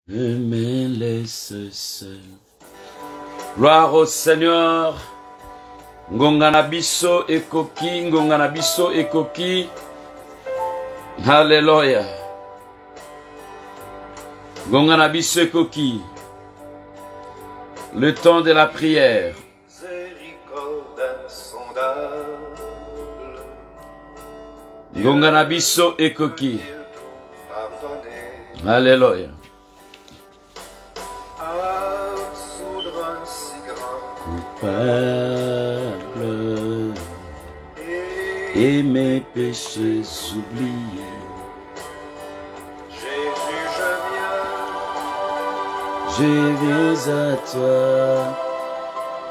Ne me laisse seul. Gloire au Seigneur. Ngongana biso ekoki, ngongana biso ekoki. Alléluia. Ngongana biso ekoki. Le temps de la prière. Ngongana biso ekoki. Alléluia. Coupable et mes péchés oubliés. Jésus, Je viens à toi,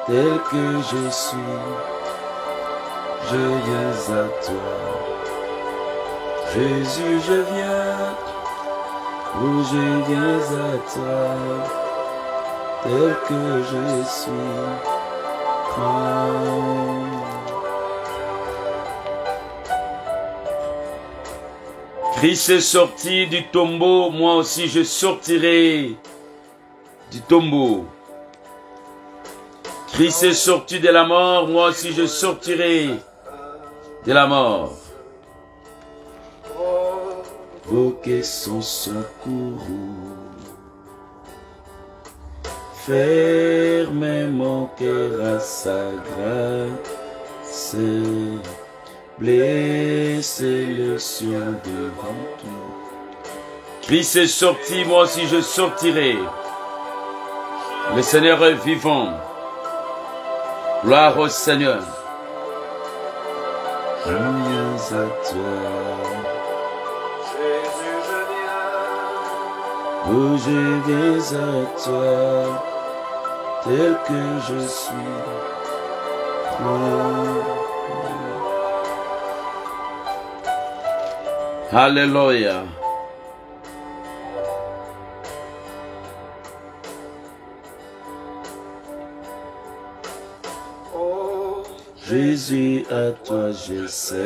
tel que je suis. Je viens à toi. Jésus, je viens. Oh, je viens à toi, tel que je suis. Christ est sorti du tombeau, moi aussi je sortirai du tombeau. Christ est sorti de la mort, moi aussi je sortirai de la mort. Invoquer son secours. Ferme mon cœur à sa grâce. Blessez le ciel devant tout. Christ est sorti, moi aussi je sortirai. Le Seigneur est vivant. Gloire au Seigneur. Je viens à toi. Jésus, je viens. Oh, je viens à toi, tel que je suis. Alléluia. Oh, Jésus, à toi je cède.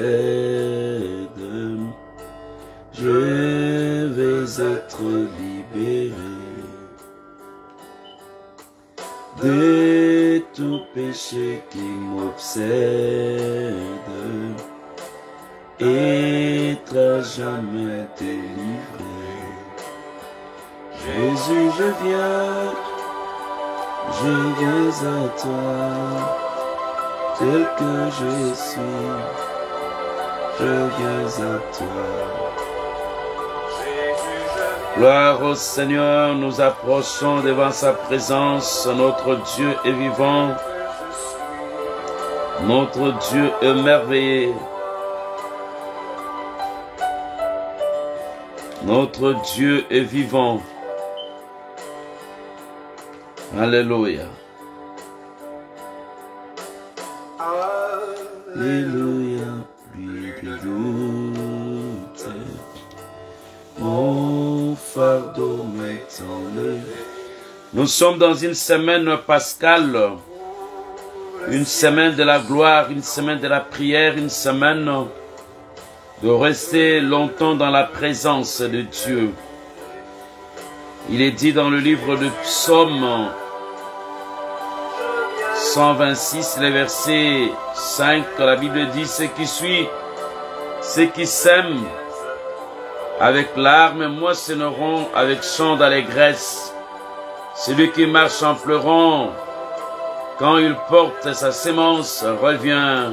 Je vais être libéré de tout péché qui m'obsède. Être à jamais délivré. Jésus, je viens à toi, tel que je suis, je viens à toi. Jésus, je viens. Gloire au Seigneur, nous approchons devant sa présence, notre Dieu est vivant, notre Dieu est merveilleux. Notre Dieu est vivant. Alléluia. Alléluia, plus de doute. Mon fardeau m'est enlevé. Nous sommes dans une semaine pascale, une semaine de la gloire, une semaine de la prière, une semaine de rester longtemps dans la présence de Dieu. Il est dit dans le livre de Psaume 126, le verset 5, la Bible dit: ce qui suit, ceux qui sèment avec larmes, moissonneront avec chant d'allégresse. Celui qui marche en pleurant, quand il porte sa sémence, revient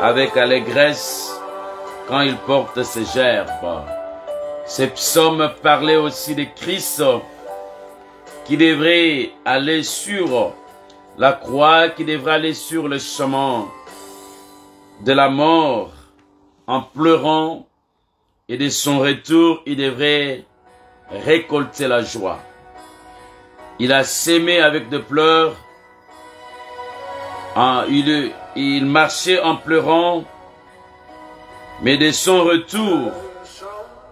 avec allégresse quand il porte ses gerbes. Ces psaumes parlaient aussi de Christ qui devrait aller sur la croix, qui devrait aller sur le chemin de la mort en pleurant, et de son retour, il devrait récolter la joie. Il a sémé avec des pleurs, il marchait en pleurant, mais de son retour,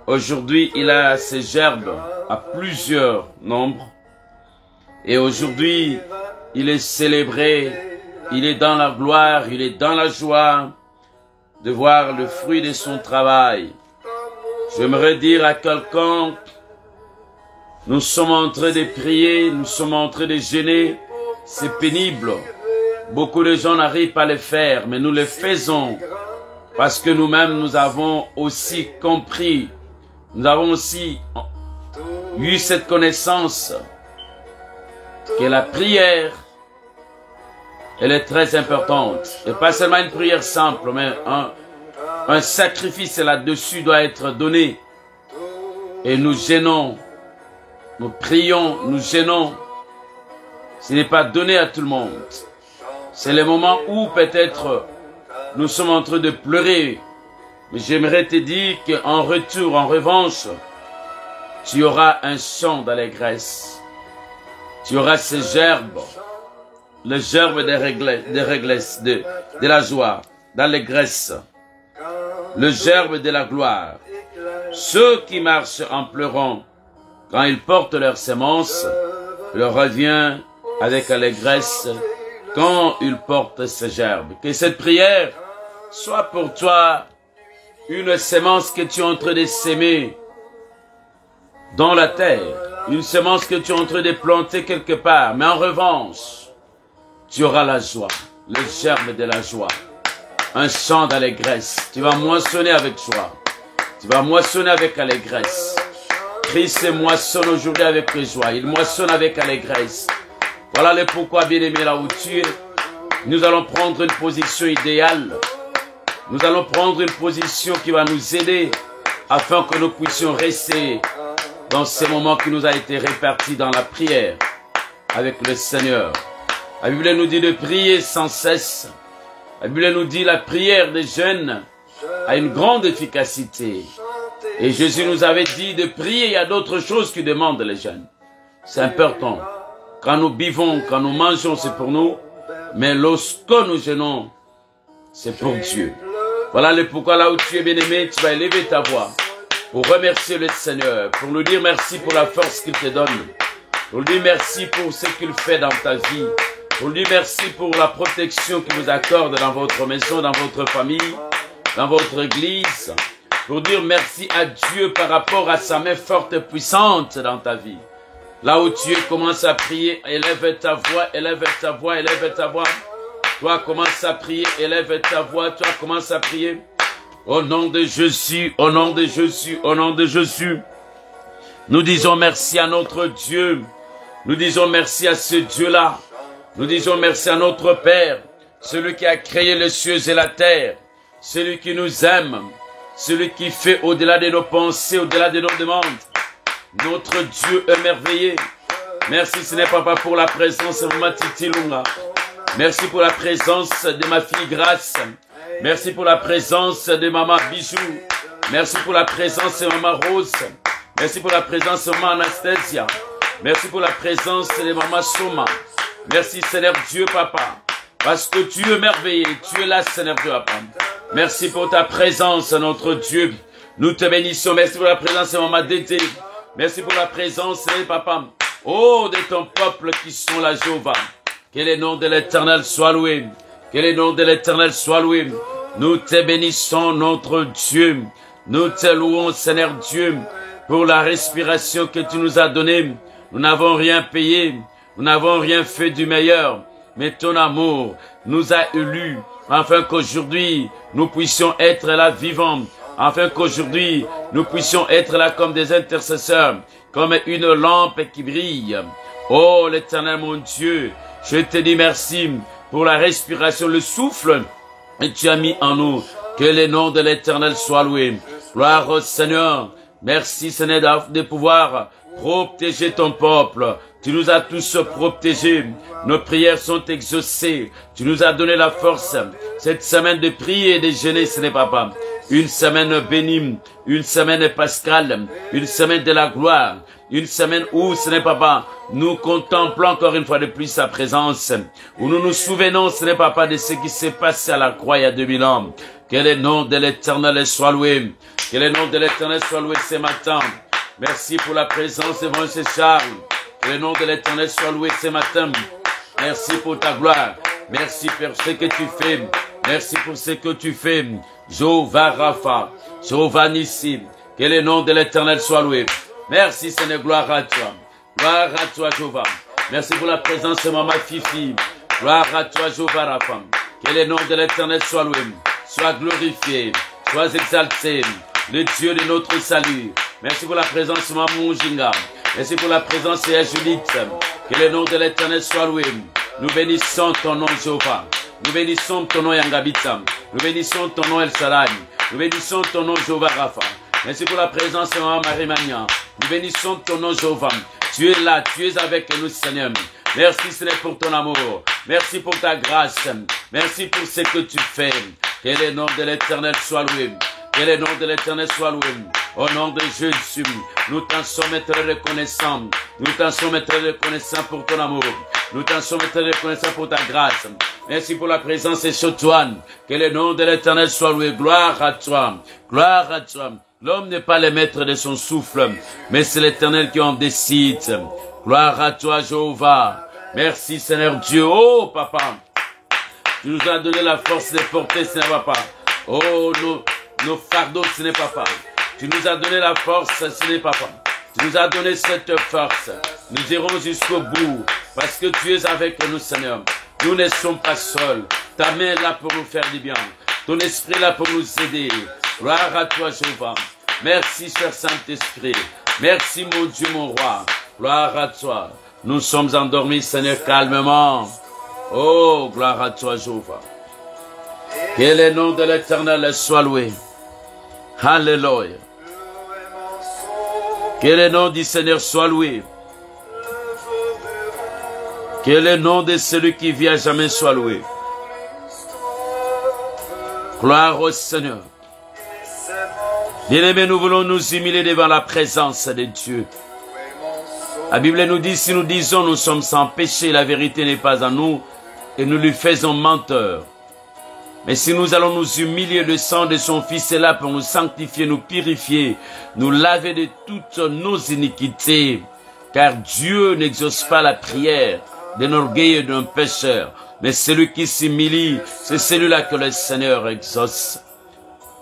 aujourd'hui, il a ses gerbes à plusieurs nombres. Et aujourd'hui, il est célébré, il est dans la gloire, il est dans la joie de voir le fruit de son travail. J'aimerais dire à quelqu'un, Nous sommes en train de prier, nous sommes en train de jeûner. C'est pénible. Beaucoup de gens n'arrivent pas à le faire, mais nous le faisons parce que nous-mêmes, nous avons aussi compris, nous avons aussi eu cette connaissance que la prière, elle est très importante. Et pas seulement une prière simple, mais un sacrifice là-dessus doit être donné. Et nous gênons, nous prions, nous gênons. Ce n'est pas donné à tout le monde. C'est le moment où peut-être nous sommes en train de pleurer. Mais j'aimerais te dire qu'en retour, en revanche, tu auras un chant d'allégresse. Tu auras ces gerbes, les gerbes de la joie, d'allégresse, le gerbe de la gloire. Ceux qui marchent en pleurant, quand ils portent leurs semences, leur revient avec allégresse quand ils portent ces gerbes. Que cette prière soit pour toi une semence que tu es en train de s'aimer dans la terre, une semence que tu es en train de planter quelque part, mais en revanche, tu auras la joie, le germe de la joie, un chant d'allégresse. Tu vas moissonner avec joie, tu vas moissonner avec allégresse. Christ moissonne aujourd'hui avec joie, il moissonne avec allégresse. Voilà le pourquoi, bien-aimé, là où tu es. Nous allons prendre une position idéale. Nous allons prendre une position qui va nous aider afin que nous puissions rester dans ces moments qui nous a été répartis dans la prière avec le Seigneur. La Bible nous dit de prier sans cesse. La Bible nous dit la prière des jeunes a une grande efficacité. Et Jésus nous avait dit de prier, il y a d'autres choses qui demandent les jeunes. C'est important. Quand nous buvons, quand nous mangeons, c'est pour nous. Mais lorsque nous jeûnons, c'est pour Dieu. Voilà le pourquoi là où tu es bien-aimé, tu vas élever ta voix pour remercier le Seigneur, pour nous dire merci pour la force qu'il te donne, pour lui dire merci pour ce qu'il fait dans ta vie, pour lui dire merci pour la protection qu'il vous accorde dans votre maison, dans votre famille, dans votre église, pour dire merci à Dieu par rapport à sa main forte et puissante dans ta vie. Là où tu es, commence à prier, élève ta voix, élève ta voix, élève ta voix. Toi, commence à prier, élève ta voix, toi, commence à prier. Au nom de Jésus, au nom de Jésus, au nom de Jésus. Nous disons merci à notre Dieu. Nous disons merci à ce Dieu-là. Nous disons merci à notre Père, celui qui a créé les cieux et la terre, celui qui nous aime, celui qui fait au-delà de nos pensées, au-delà de nos demandes. Notre Dieu émerveillé. Merci Seigneur Papa pour la présence de ma Titi Lunga. Merci pour la présence de ma fille Grâce. Merci pour la présence de Maman Bijou. Merci pour la présence de Maman Rose. Merci pour la présence de Maman Anastasia. Merci pour la présence de Maman Soma. Merci Seigneur Dieu Papa. Parce que tu es merveilleux. Tu es là Seigneur Dieu Papa. Merci pour ta présence notre Dieu. Nous te bénissons. Merci pour la présence de Maman Dédé. Merci pour la présence Seigneur Papa. Oh de ton peuple qui sont là Jéhovah. Que le nom de l'Éternel soit loué. Que le nom de l'Éternel soit loué. Nous te bénissons, notre Dieu. Nous te louons, Seigneur Dieu, pour la respiration que tu nous as donnée. Nous n'avons rien payé. Nous n'avons rien fait du meilleur. Mais ton amour nous a élus, afin qu'aujourd'hui, nous puissions être là vivants. Afin qu'aujourd'hui, nous puissions être là comme des intercesseurs, comme une lampe qui brille. Oh, l'Éternel, mon Dieu, je te dis merci pour la respiration, le souffle que tu as mis en nous. Que le nom de l'Éternel soit loué. Gloire au Seigneur. Merci, Seigneur, de pouvoir protéger ton peuple. Tu nous as tous protégés. Nos prières sont exaucées. Tu nous as donné la force. Cette semaine de prier et de jeûner, ce n'est pas. Une semaine bénie, une semaine pascale, une semaine de la gloire, une semaine où ce n'est pas nous contemplons encore une fois de plus sa présence, où nous nous souvenons ce n'est pas de ce qui s'est passé à la croix il y a 2000 ans. Que le nom de l'Éternel soit loué, que le nom de l'Éternel soit loué ce matin. Merci pour la présence de M. Charles, que le nom de l'Éternel soit loué ce matin. Merci pour ta gloire, merci pour ce que tu fais, merci pour ce que tu fais. Jéhovah Rapha, Jéhovah Nissi, que le nom de l'Éternel soit loué. Merci Seigneur, gloire à toi. Gloire à toi, Jéhovah. Merci pour la présence de Maman Fifi. Gloire à toi, Jéhovah Rapha. Que le nom de l'Éternel soit loué, soit glorifié, soit exalté. Le Dieu de notre salut. Merci pour la présence de Maman Jinga. Merci pour la présence de Judith. Que le nom de l'Éternel soit loué. Nous bénissons ton nom, Jéhovah. Nous bénissons ton nom, Yangabita. Nous bénissons ton nom, El Shaddai. Nous bénissons ton nom, Jéhovah Rapha. Merci pour la présence de Maman Marie Mania. Nous bénissons ton nom, Jéhovah. Tu es là, tu es avec nous, Seigneur. Merci, Seigneur, pour ton amour. Merci pour ta grâce. Merci pour ce que tu fais. Que le nom de l'Éternel soit loué. Que le nom de l'Éternel soit loué. Au nom de Jésus, nous t'en sommes très reconnaissants. Nous t'en sommes très reconnaissants pour ton amour. Nous t'en sommes très reconnaissants pour ta grâce. Merci pour la présence de Sotuan. Que le nom de l'Éternel soit loué. Gloire à toi. Gloire à toi. L'homme n'est pas le maître de son souffle, mais c'est l'Éternel qui en décide. Gloire à toi, Jéhovah. Merci, Seigneur Dieu. Oh, Papa, tu nous as donné la force de porter, Seigneur Papa. Oh, nos fardeaux, ce n'est Papa. Tu nous as donné la force, ce n'est Papa. Tu nous as donné cette force. Nous irons jusqu'au bout, parce que tu es avec nous, Seigneur. Nous ne sommes pas seuls. Ta main est là pour nous faire du bien. Ton esprit est là pour nous aider. Gloire à toi, Jéhovah. Merci, cher Saint-Esprit. Merci, mon Dieu, mon roi. Gloire à toi. Nous sommes endormis, Seigneur, calmement. Oh, gloire à toi, Jéhovah. Que le nom de l'Éternel soit loué. Alléluia. Que le nom du Seigneur soit loué. Que le nom de celui qui vit à jamais soit loué. Gloire au Seigneur. Bien-aimés, nous voulons nous humilier devant la présence de Dieu. La Bible nous dit, si nous disons nous sommes sans péché, la vérité n'est pas en nous, et nous lui faisons menteur. Mais si nous allons nous humilier, le sang de son Fils est là pour nous sanctifier, nous purifier, nous laver de toutes nos iniquités. Car Dieu n'exauce pas la prière d'un orgueil et d'un pécheur. Mais celui qui s'humilie, c'est celui-là que le Seigneur exauce.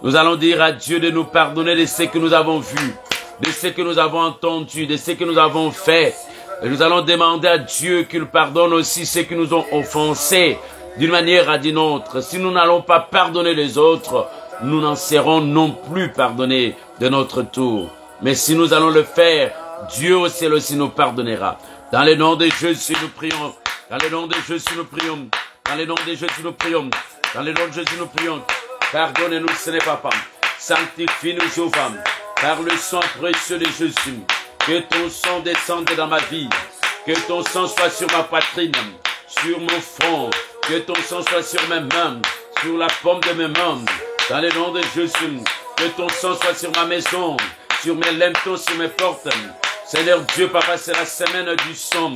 Nous allons dire à Dieu de nous pardonner de ce que nous avons vu, de ce que nous avons entendu, de ce que nous avons fait. Et nous allons demander à Dieu qu'il pardonne aussi ceux qui nous ont offensés d'une manière à d'une autre. Si nous n'allons pas pardonner les autres, nous n'en serons non plus pardonnés de notre tour. Mais si nous allons le faire, Dieu aussi nous pardonnera. Dans le nom de Jésus, nous prions. Dans le nom de Jésus, nous prions. Dans le nom de Jésus, nous prions. Dans le nom de Jésus, nous prions. Pardonnez-nous, Seigneur Papa. Sanctifie-nous, Jéhovah, par le sang précieux de Jésus. Que ton sang descende dans ma vie. Que ton sang soit sur ma poitrine, sur mon front. Que ton sang soit sur mes mains, sur la paume de mes mains. Dans le nom de Jésus. Que ton sang soit sur ma maison, sur mes linteaux, sur mes portes. Seigneur Dieu, Papa, c'est la semaine du sang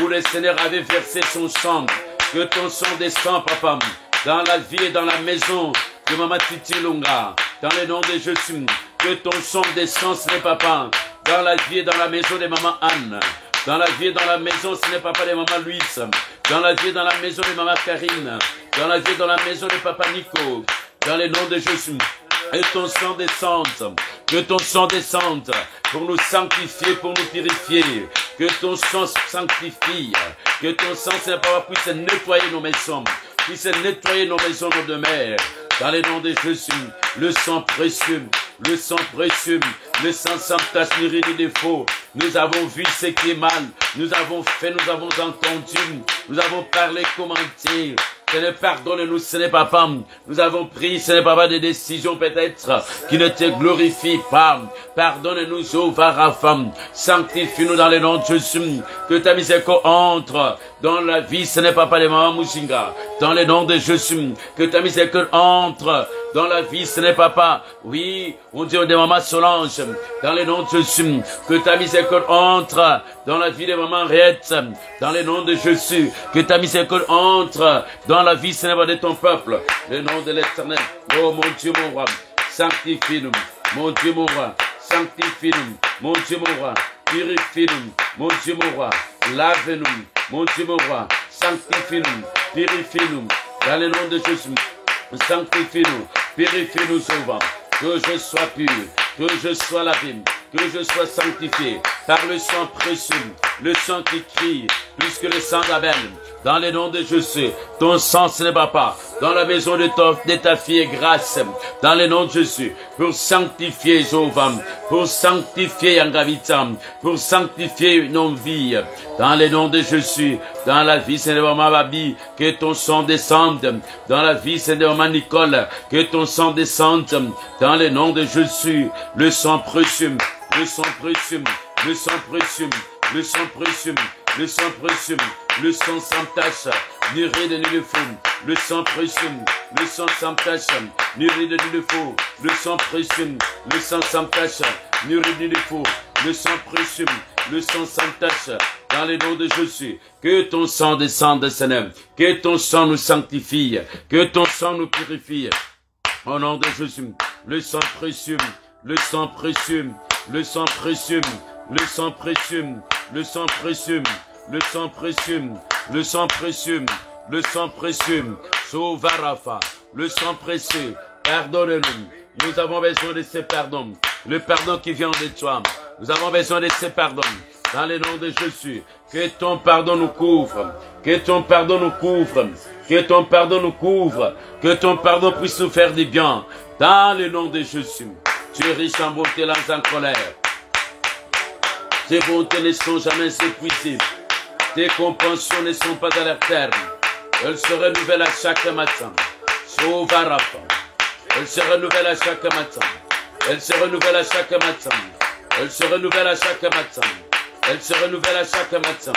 où le Seigneur avait versé son sang. Que ton sang descende, Papa, dans la vie et dans la maison de Maman Titi Lunga. Dans le nom de Jésus, que ton sang descende, Seigneur Papa, dans la vie et dans la maison de Maman Anne. Dans la vie et dans la maison, Seigneur Papa, de Maman Louise. Dans la vie et dans la maison de Maman Karine. Dans la vie et dans la maison de Papa Nico. Dans le nom de Jésus. Et ton sang descende, que ton sang descende pour nous sanctifier, pour nous purifier, que ton sang sanctifie, que ton sang, Seigneur Papa, puisse nettoyer nos maisons, puisse nettoyer nos maisons, nos demeures. Dans le nom de Jésus, le sang précieux, le sang précieux, le sang sans tache ni ride ni défaut. Nous avons vu ce qui est mal, nous avons fait, nous avons entendu, nous avons parlé, commenté. Seigneur, pardonne-nous, Seigneur Papa. Nous avons pris, Seigneur Papa, des décisions peut-être qui ne te glorifient pas. Pardonne-nous, Jéhovah Rapha. Sanctifie-nous dans le nom de Jésus. Que ta miséricorde entre dans la vie, Seigneur Papa, de Maman Mouchinga. Dans le nom de Jésus. Que ta miséricorde entre dans la vie, Seigneur Papa. Oui, mon Dieu, de Maman Solange. Dans le nom de Jésus. Que ta miséricorde entre dans la vie de Maman Riette. Dans le nom de Jésus. Que ta miséricorde entre dans la vie, Seigneur, de ton peuple. Le nom de l'Éternel. Oh, mon Dieu, mon roi. Sanctifie-nous. Mon Dieu, mon roi. Sanctifie-nous. Mon Dieu, mon roi. Purifie-nous. Mon Dieu, mon roi. Lave-nous. Mon Dieu, mon roi. Sanctifie-nous. Purifie-nous. Dans le nom de Jésus. Sanctifie-nous. Purifie-nous, Jéhovah. Que je sois pur. Que je sois lavé. que je sois sanctifié par le sang précieux, le sang qui crie plus que le sang d'Abel. Dans le nom de Jésus, ton sang ce n'est pas dans la maison de ta fille grâce, dans le nom de Jésus, pour sanctifier Jéhovah, pour sanctifier Yangavitam, pour sanctifier nos vies, dans le nom de Jésus, dans la vie Seigneur Babi, que ton sang descende, dans la vie Seigneur Nicole, que ton sang descende, dans le nom de Jésus, le sang précieux, le sang précieux, le sang précieux, le sang précieux, le sang précieux, le sang sans tache, ni rien de nul fou, le sang précieux, le sang sans tache, ni rien de nul fou, le sang précieux, le sang sans tache, ni rien de nul fou, le sang précieux, le sang sans tache, dans le nom de Jésus, que ton sang descende, Seigneur, que ton sang nous sanctifie, que ton sang nous purifie, au nom de Jésus, le sang précieux, le sang précieux, le sang précieux, le sang précieux, le sang précieux, le sang précieux, le sang précieux, le sang précieux, Sauvarafa, le sang précieux, pardonne-nous. Nous avons besoin de ce pardon, le pardon qui vient de toi. Nous avons besoin de ce pardon, dans le nom de Jésus. Que ton pardon nous couvre, que ton pardon nous couvre, que ton pardon nous couvre, que ton pardon puisse nous faire du bien, dans le nom de Jésus. Tu es riche en bonté, lents en colère. Tes bontés ne sont jamais épuisées. Tes compassions ne sont pas à leur terme. Elles se renouvellent à chaque matin. Sauvarafa. Elles se renouvellent à chaque matin. Elles se renouvellent à chaque matin. Elles se renouvellent à chaque matin. Elles se renouvellent à chaque matin.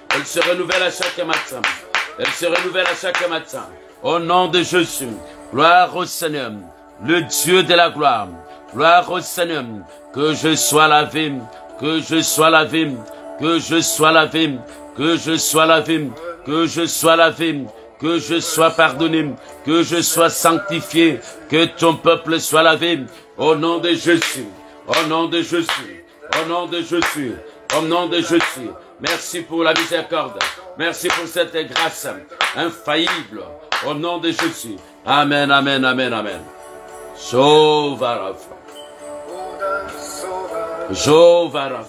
Elles se renouvellent à chaque matin. Elles se renouvellent à chaque matin. Au nom de Jésus, gloire au Seigneur, le Dieu de la gloire. Gloire au Seigneur, que je sois lavé, que je sois lavé, que je sois lavé, que je sois lavé, que je sois lavé, que je sois pardonné, que je sois sanctifié, que ton peuple soit lavé, au nom de Jésus, au nom de Jésus, au nom de Jésus, au nom de Jésus. Merci pour la miséricorde, merci pour cette grâce infaillible, au nom de Jésus. Amen, amen, amen, amen. Sauvarafa. Sauvarafa.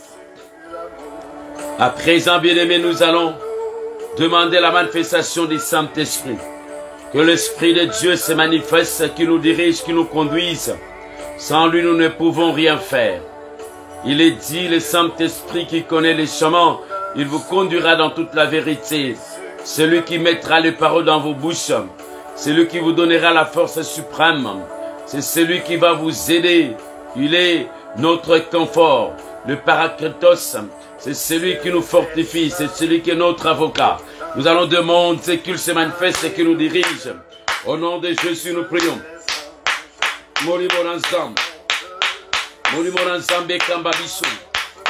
À présent, bien-aimés, nous allons demander la manifestation du Saint-Esprit. Que l'Esprit de Dieu se manifeste, qui nous dirige, qui nous conduise. Sans lui, nous ne pouvons rien faire. Il est dit, le Saint-Esprit qui connaît les chemins, il vous conduira dans toute la vérité. Celui qui mettra les paroles dans vos bouches, celui qui vous donnera la force suprême, c'est celui qui va vous aider. Il est notre confort, le Paracletos. C'est celui qui nous fortifie, c'est celui qui est notre avocat. Nous allons demander qu'il se manifeste et qu'il nous dirige. Au nom de Jésus, nous prions. Morimon ensemble. Morimon ensemble, Kambabissou.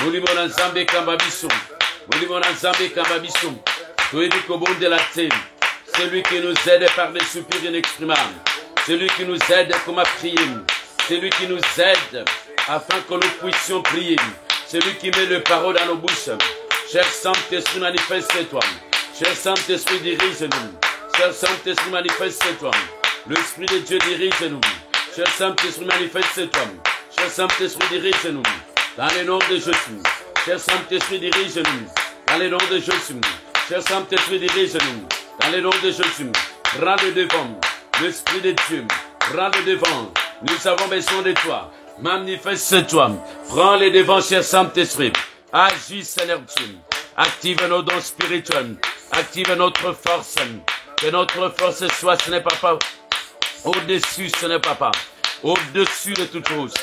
Morimon ensemble, Kambabissou. Morimon ensemble, Kambabissou. Celui qui est de la terre. Celui qui nous aide par des soupirs inexprimables. Celui qui nous aide comme à prier. Celui qui nous aide afin que nous puissions prier. Celui qui met le parole dans nos bouches. Cher Saint-Esprit, manifeste-toi. Cher Saint-Esprit, dirige-nous. Cher Saint-Esprit, manifeste-toi. L'Esprit de Dieu dirige-nous. Cher Saint-Esprit, manifeste-toi. Cher Saint-Esprit, dirige-nous. Dans le nom de Jésus. Cher Saint-Esprit, dirige-nous. Dans le nom de Jésus. Cher Saint-Esprit, dirige-nous. Dans le nom de Jésus. Rends le devant. L'Esprit de Dieu. Rends le devant. Nous avons besoin de toi. Manifeste-toi. Prends les devants, cher Saint-Esprit. Agis, Seigneur Dieu. Active nos dons spirituels. Active notre force. Que notre force soit, ce n'est pas au-dessus, ce n'est pas au-dessus de toute chose.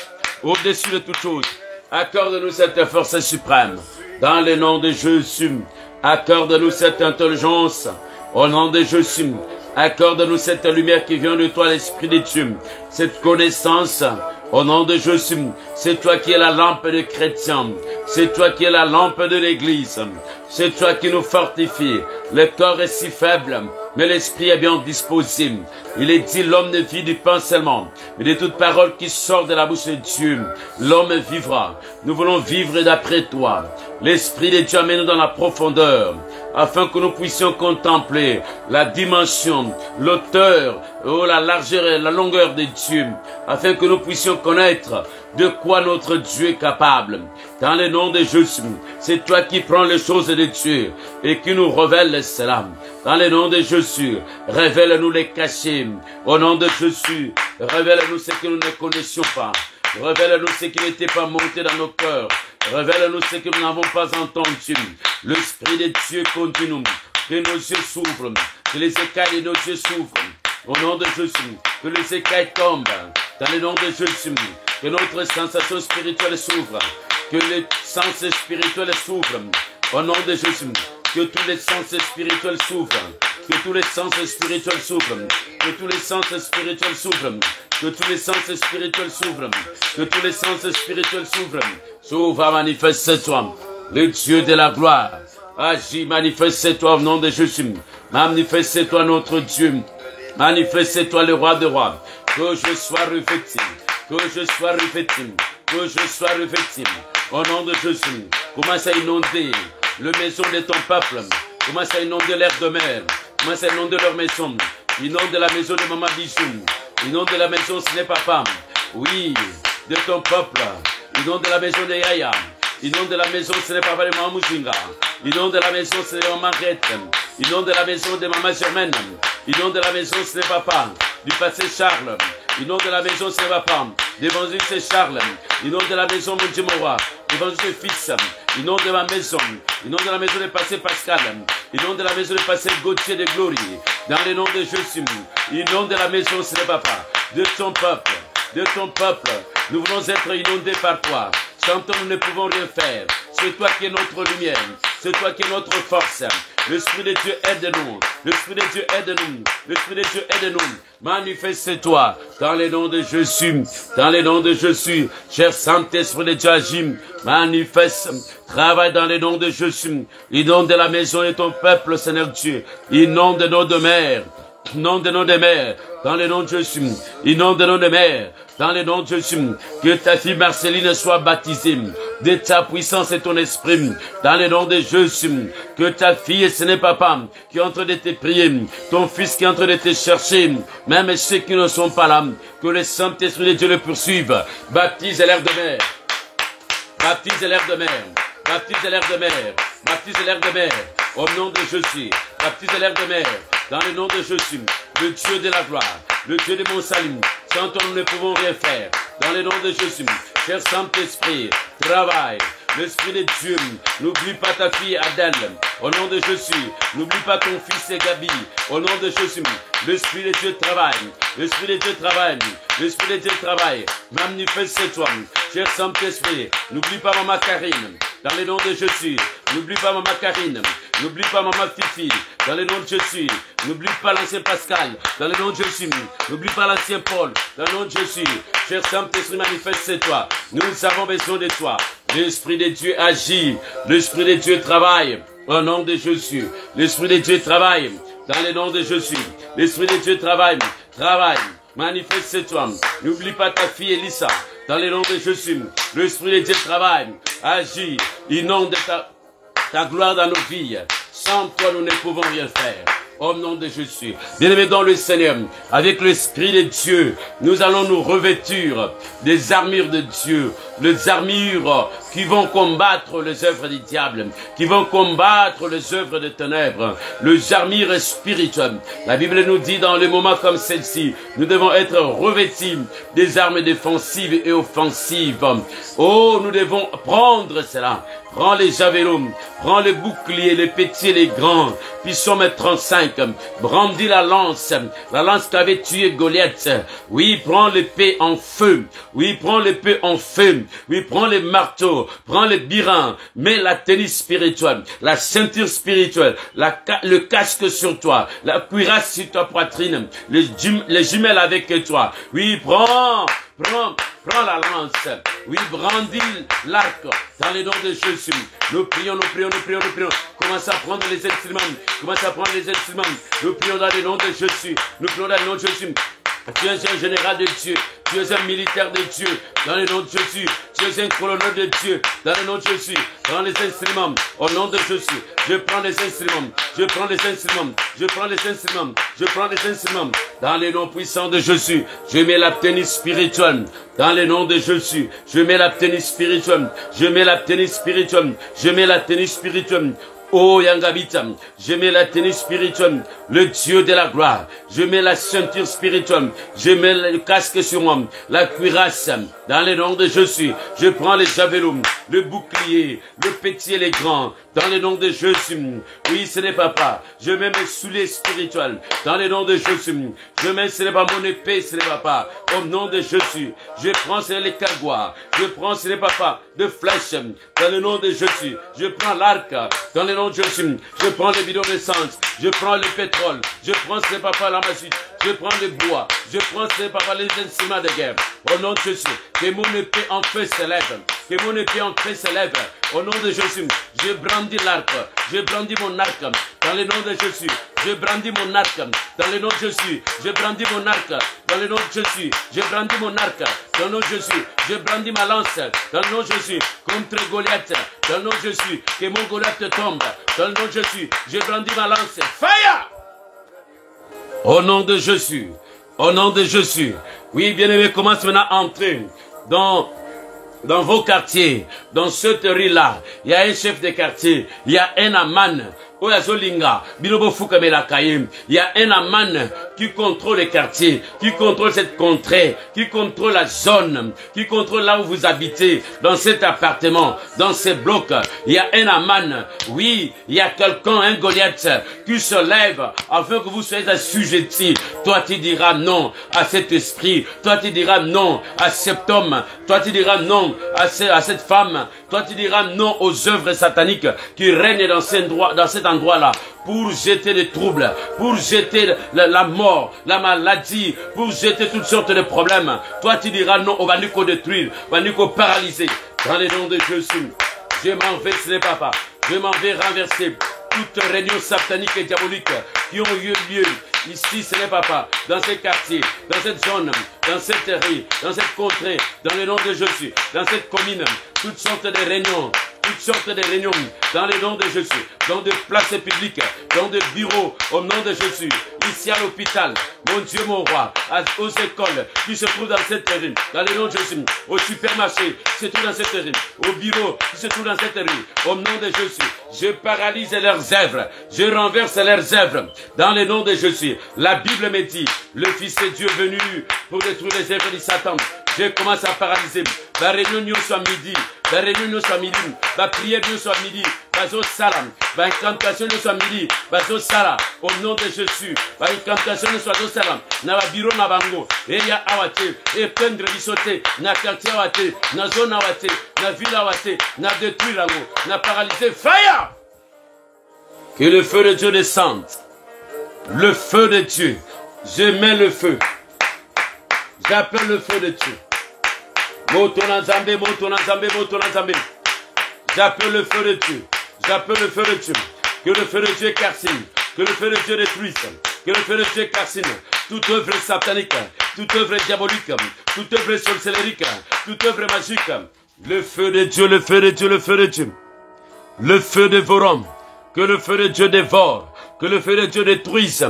Au-dessus de toute chose. Accorde-nous cette force suprême. Dans le nom de Jésus. Accorde-nous cette intelligence. Au nom de Jésus. Accorde-nous cette lumière qui vient de toi, l'Esprit de Dieu. Cette connaissance. Au nom de Jésus, c'est toi qui es la lampe des chrétiens. C'est toi qui es la lampe de l'Église. C'est toi qui nous fortifie. Le corps est si faible, mais l'esprit est bien disposé. Il est dit, l'homme ne vit du pain seulement, mais de toute parole qui sort de la bouche de Dieu. L'homme vivra. Nous voulons vivre d'après toi. L'Esprit de Dieu amène-nous dans la profondeur, afin que nous puissions contempler la dimension, l'auteur, la largeur et la longueur de Dieu, afin que nous puissions connaître de quoi notre Dieu est capable. Dans le nom de Jésus, c'est toi qui prends les choses de Dieu et qui nous révèle cela. Dans le nom de Jésus, révèle-nous les cachets. Au nom de Jésus, révèle-nous ce que nous ne connaissions pas. Révèle-nous ce qui n'était pas monté dans nos cœurs. Révèle-nous ce que nous n'avons pas entendu. L'Esprit de Dieu continue. Que nos yeux s'ouvrent. Que les écailles de nos yeux s'ouvrent. Au nom de Jésus. Que les écailles tombent. Dans le nom de Jésus. Que notre sensation spirituelle s'ouvre. Que les sens spirituels s'ouvrent. Au nom de Jésus. Que tous les sens spirituels s'ouvrent. Que tous les sens spirituels s'ouvrent. Que tous les sens spirituels s'ouvrent. Que tous les sens spirituels s'ouvrent. Que tous les sens spirituels s'ouvrent. S'ouvre, manifeste-toi. Le Dieu de la gloire. Agis, manifeste-toi au nom de Jésus. Manifeste-toi notre Dieu. Manifeste-toi le roi de rois. Que je sois revêtu. Que je sois revêtu. Que je sois revêtu. Au nom de Jésus. Commence à inonder le maison de ton peuple. Commence à inonder l'air de mer. Commence à inonder leur maison. Inonde la maison de Maman Bijou. Inonde la maison, ce n'est pas femme. Oui, de ton peuple. Inonde la maison de Yaya. Inonde la maison, ce n'est pas vraiment Mouzinga. Inonde la maison, ce n'est pas Maman Rette. Inonde la maison de Maman Germaine. Inonde la maison, ce n'est pas femme. Du passé Charles. Inonde la maison, ce n'est pas femme. D'évangile, c'est Charles. Inonde la maison, mon Dieu, mon roi. Évangile, c'est fils. Inonde ma maison. Inonde la maison de passé Pascal. Inonde la maison de passé Gauthier de Glory. Dans le nom de Jésus. Inonde la maison, ce n'est pas femme. De ton peuple. De ton peuple. Nous voulons être inondés par toi. Chantons, nous ne pouvons rien faire. C'est toi qui es notre lumière. C'est toi qui es notre force. L'Esprit de Dieu aide-nous. L'Esprit de Dieu aide-nous. L'Esprit de Dieu aide-nous. Manifeste-toi dans le nom de Jésus. Dans le nom de Jésus. Cher Saint-Esprit de Dieu, agis. Manifeste. Travaille dans le nom de Jésus. Inonde la maison de ton peuple, Seigneur Dieu. Inonde nos demeures. Inonde nos demeures. Dans le nom de Jésus. Inonde nos demeures. Dans le nom de Jésus, que ta fille Marceline soit baptisée de ta puissance et ton esprit. Dans le nom de Jésus, que ta fille, ce n'est pas papa qui est en train de te prier, ton fils qui est en train de te chercher, même ceux qui ne sont pas là, que le Saint-Esprit de Dieu le poursuive. Baptise l'air de mer. Baptise l'air de mer. Baptise l'air de mer. Baptise l'air de mer. Au nom de Jésus. Baptise l'air de mer. Dans le nom de Jésus, le Dieu de la gloire, le Dieu de mon salut. Sans toi, nous ne pouvons rien faire. Dans le nom de Jésus, cher Saint-Esprit, travaille. L'Esprit de Dieu, n'oublie pas ta fille Adèle. Au nom de Jésus, n'oublie pas ton fils Gabi. Au nom de Jésus, l'Esprit de Dieu travaille. L'Esprit de Dieu travaille. L'Esprit de Dieu travaille. Manifeste-toi. Cher Saint-Esprit, n'oublie pas Maman Karine. Dans le nom de Jésus, n'oublie pas Maman Karine. N'oublie pas Maman Fifi. Dans le nom de Jésus, n'oublie pas l'ancien Pascal. Dans le nom de Jésus, n'oublie pas l'ancien Paul. Dans le nom de Jésus, cher Saint-Esprit, manifeste-toi. Nous avons besoin de toi. L'Esprit de Dieu agit. L'Esprit de Dieu travaille. Au nom de Jésus. L'Esprit de Dieu travaille. Dans le nom de Jésus. L'Esprit de Dieu travaille. Travaille. Manifeste-toi. N'oublie pas ta fille Elissa. Dans le nom de Jésus. L'Esprit de Dieu travaille. Agit. Inonde ta gloire dans nos vies. Sans toi, nous ne pouvons rien faire. Au nom de Jésus. Bien-aimés dans le Seigneur, avec l'Esprit de Dieu, nous allons nous revêtir des armures de Dieu, les armures qui vont combattre les œuvres du diable, qui vont combattre les œuvres des ténèbres, les armures spirituelles. La Bible nous dit dans les moments comme celle-ci, nous devons être revêtis des armes défensives et offensives. Oh, nous devons prendre cela. Prends les javelots, prends les boucliers, les petits et les grands. Puis Psaume 35, brandis la lance qu'avait tué Goliath. Oui, prends l'épée en feu. Oui, prends l'épée en feu. Oui, prends les marteaux, prends les birins, mets la tenue spirituelle, la ceinture spirituelle, le casque sur toi, la cuirasse sur ta poitrine, les jumelles avec toi. Oui, prends la lance. Oui, brandis l'arc dans le nom de Jésus. Nous prions. Commence à prendre les instruments. Nous prions dans le nom de Jésus. Nous prions dans le nom de Jésus. Tu es un général de Dieu. Tu es un militaire de Dieu. Dans le nom de Jésus. Tu es un colonel de Dieu. Dans le nom de Jésus. prends les instruments. Au nom de Jésus, je prends les instruments. Je prends les instruments. Je prends les instruments. Je prends les instruments. Dans le nom puissant de Jésus, je mets la tenue spirituelle. Dans le nom de Jésus, je mets la tenue spirituelle. Je mets la tenue spirituelle. Je mets la tenue spirituelle. Oh Yangabita, je mets la tenue spirituelle, le Dieu de la gloire. Je mets la ceinture spirituelle. Je mets le casque sur moi, la cuirasse. Dans le nom de Jésus, je prends les javelots, le bouclier, le petit et les grands. Dans le nom de Jésus, oui, ce n'est pas pas. Je mets mes souliers spirituels. Dans le nom de Jésus, je mets, ce n'est pas mon épée, ce n'est pas. Au nom de Jésus, je prends les cagouas. Je prends, ce n'est pas de flèches. Dans le nom de Jésus, je prends l'arc. Dans le nom de Jésus, je prends les bidons d'essence. Je prends le pétrole. Je prends, ce n'est pas la magie. Je prends le bois. Je prends, ce n'est pas les instruments de guerre. Au nom de Jésus, que mon épée en feu s'élève. Que mon épée en feu s'élève. Au nom de Jésus, je brandis l'arc. Je brandis mon arc. Dans le nom de Jésus, je brandis mon arc. Dans le nom de Jésus, je brandis mon arc. Dans le nom de Jésus, je brandis mon arc. Dans le nom de Jésus, je brandis ma lance. Dans le nom de Jésus, contre Goliath. Dans le nom de Jésus, que mon Goliath tombe. Dans le nom de Jésus, je brandis ma lance. Fire! Au nom de Jésus. Au nom de Jésus. Oui, bien-aimé, commence maintenant à entrer dans vos quartiers, dans cette rue-là. Il y a un chef de quartier, il y a un Aman. Il y a un Aman qui contrôle les quartiers, qui contrôle cette contrée, qui contrôle la zone, qui contrôle là où vous habitez, dans cet appartement, dans ces blocs. Il y a un Aman, oui, il y a quelqu'un, un Goliath, qui se lève afin que vous soyez assujettis. Toi, tu diras non à cet esprit. Toi, tu diras non à cet homme. Toi, tu diras non à cette femme. Toi, tu diras non aux œuvres sataniques qui règnent dans cet endroit-là, pour jeter des troubles, pour jeter la mort, la maladie, pour jeter toutes sortes de problèmes. Toi, tu diras non, on va nous détruire, on va nous paralyser. Dans le nom de Jésus, je m'en vais, ce n'est pas. Je m'en vais renverser toute réunion satanique et diabolique qui ont eu lieu ici, ce n'est pas. Dans ces quartiers, dans cette zone, dans cette rue, dans cette contrée, dans le nom de Jésus, dans cette commune, toutes sortes de réunions. Toutes sortes de réunions dans le nom de Jésus, dans des places publiques, dans des bureaux, au nom de Jésus, ici à l'hôpital, mon Dieu, mon roi, aux écoles qui se trouvent dans cette rue, dans le nom de Jésus, au supermarché qui se trouvent dans cette rue, au bureau qui se trouve dans cette rue, au nom de Jésus, je paralyse leurs œuvres, je renverse leurs œuvres, dans le nom de Jésus. La Bible me dit, le Fils de Dieu est venu pour détruire les œuvres de Satan. Je commence à paralyser. La réunion soit midi. La réunion soit midi. La prière soit midi. Bazo salam. La incantation soit midi. Bazo salam. Au nom de Jésus. La incantation soit do salam. Na biro na bango. Eya awate. E pendre bisote. Na quartier awate. Na zone awate. Na ville awate. Na détruire lango. Na paralyser. Fire! Que le feu de Dieu descende. Le feu de Dieu. Je mets le feu. J'appelle le feu de Dieu. J'appelle le feu de Dieu. J'appelle le feu de Dieu. Que le feu de Dieu carcine. Que le feu de Dieu détruise. Que le feu de Dieu carcine. Toute œuvre satanique. Toute œuvre diabolique. Toute œuvre sorcellérique. Toute œuvre magique. Le feu de Dieu, le feu de Dieu, le feu de Dieu. Le feu dévorant. Que le feu de Dieu dévore. Que le feu de Dieu détruise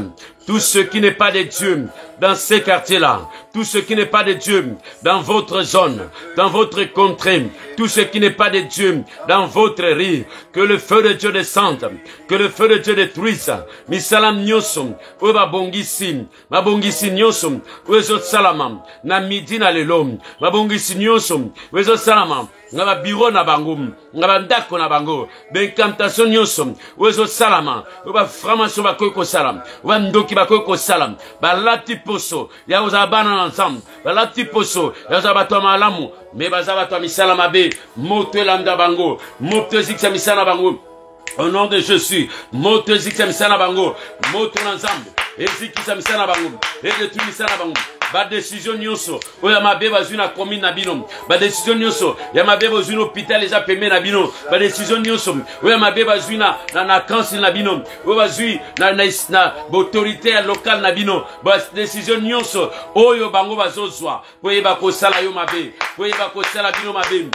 tout ce qui n'est pas de Dieu dans ces quartiers-là, tout ce qui n'est pas de Dieu dans votre zone, dans votre contrée, tout ce qui n'est pas de Dieu dans votre rue, que le feu de Dieu descende, que le feu de Dieu détruise. Misalam nyoso, oba bongisi, ma bongisi nyoso, wezo salama, na midi na lelo, ma bongisi nyoso, wezo salama, na biro na bango, na ndako na bango, benkantation nyoso, wezo salama, oba franc-maçon bakoko salam, oba ndoki bakoko salam, balati poso, ya uzabana ensemble, balati poso, ya uzabato malamu, me bazabato misala mabe, moto lambda bango, moto ziksa misala bango, au nom de Jésus, moto ziksa misala bango, moto ensemble, et ziksa misala bango, et de tout misala bango. Ba décision nyonso oya mabe bazwi na commune na bino ba décision nyonso ya mabe bazwi na hôpital eza pembe na bino ba décision nyonso oya mabe bazwi na council na bino oya bazwi na autorité locale na bino ba décision nyonso oyo bango bazozwa po yeba ko sala yo mabe po yeba ko sala bino mabe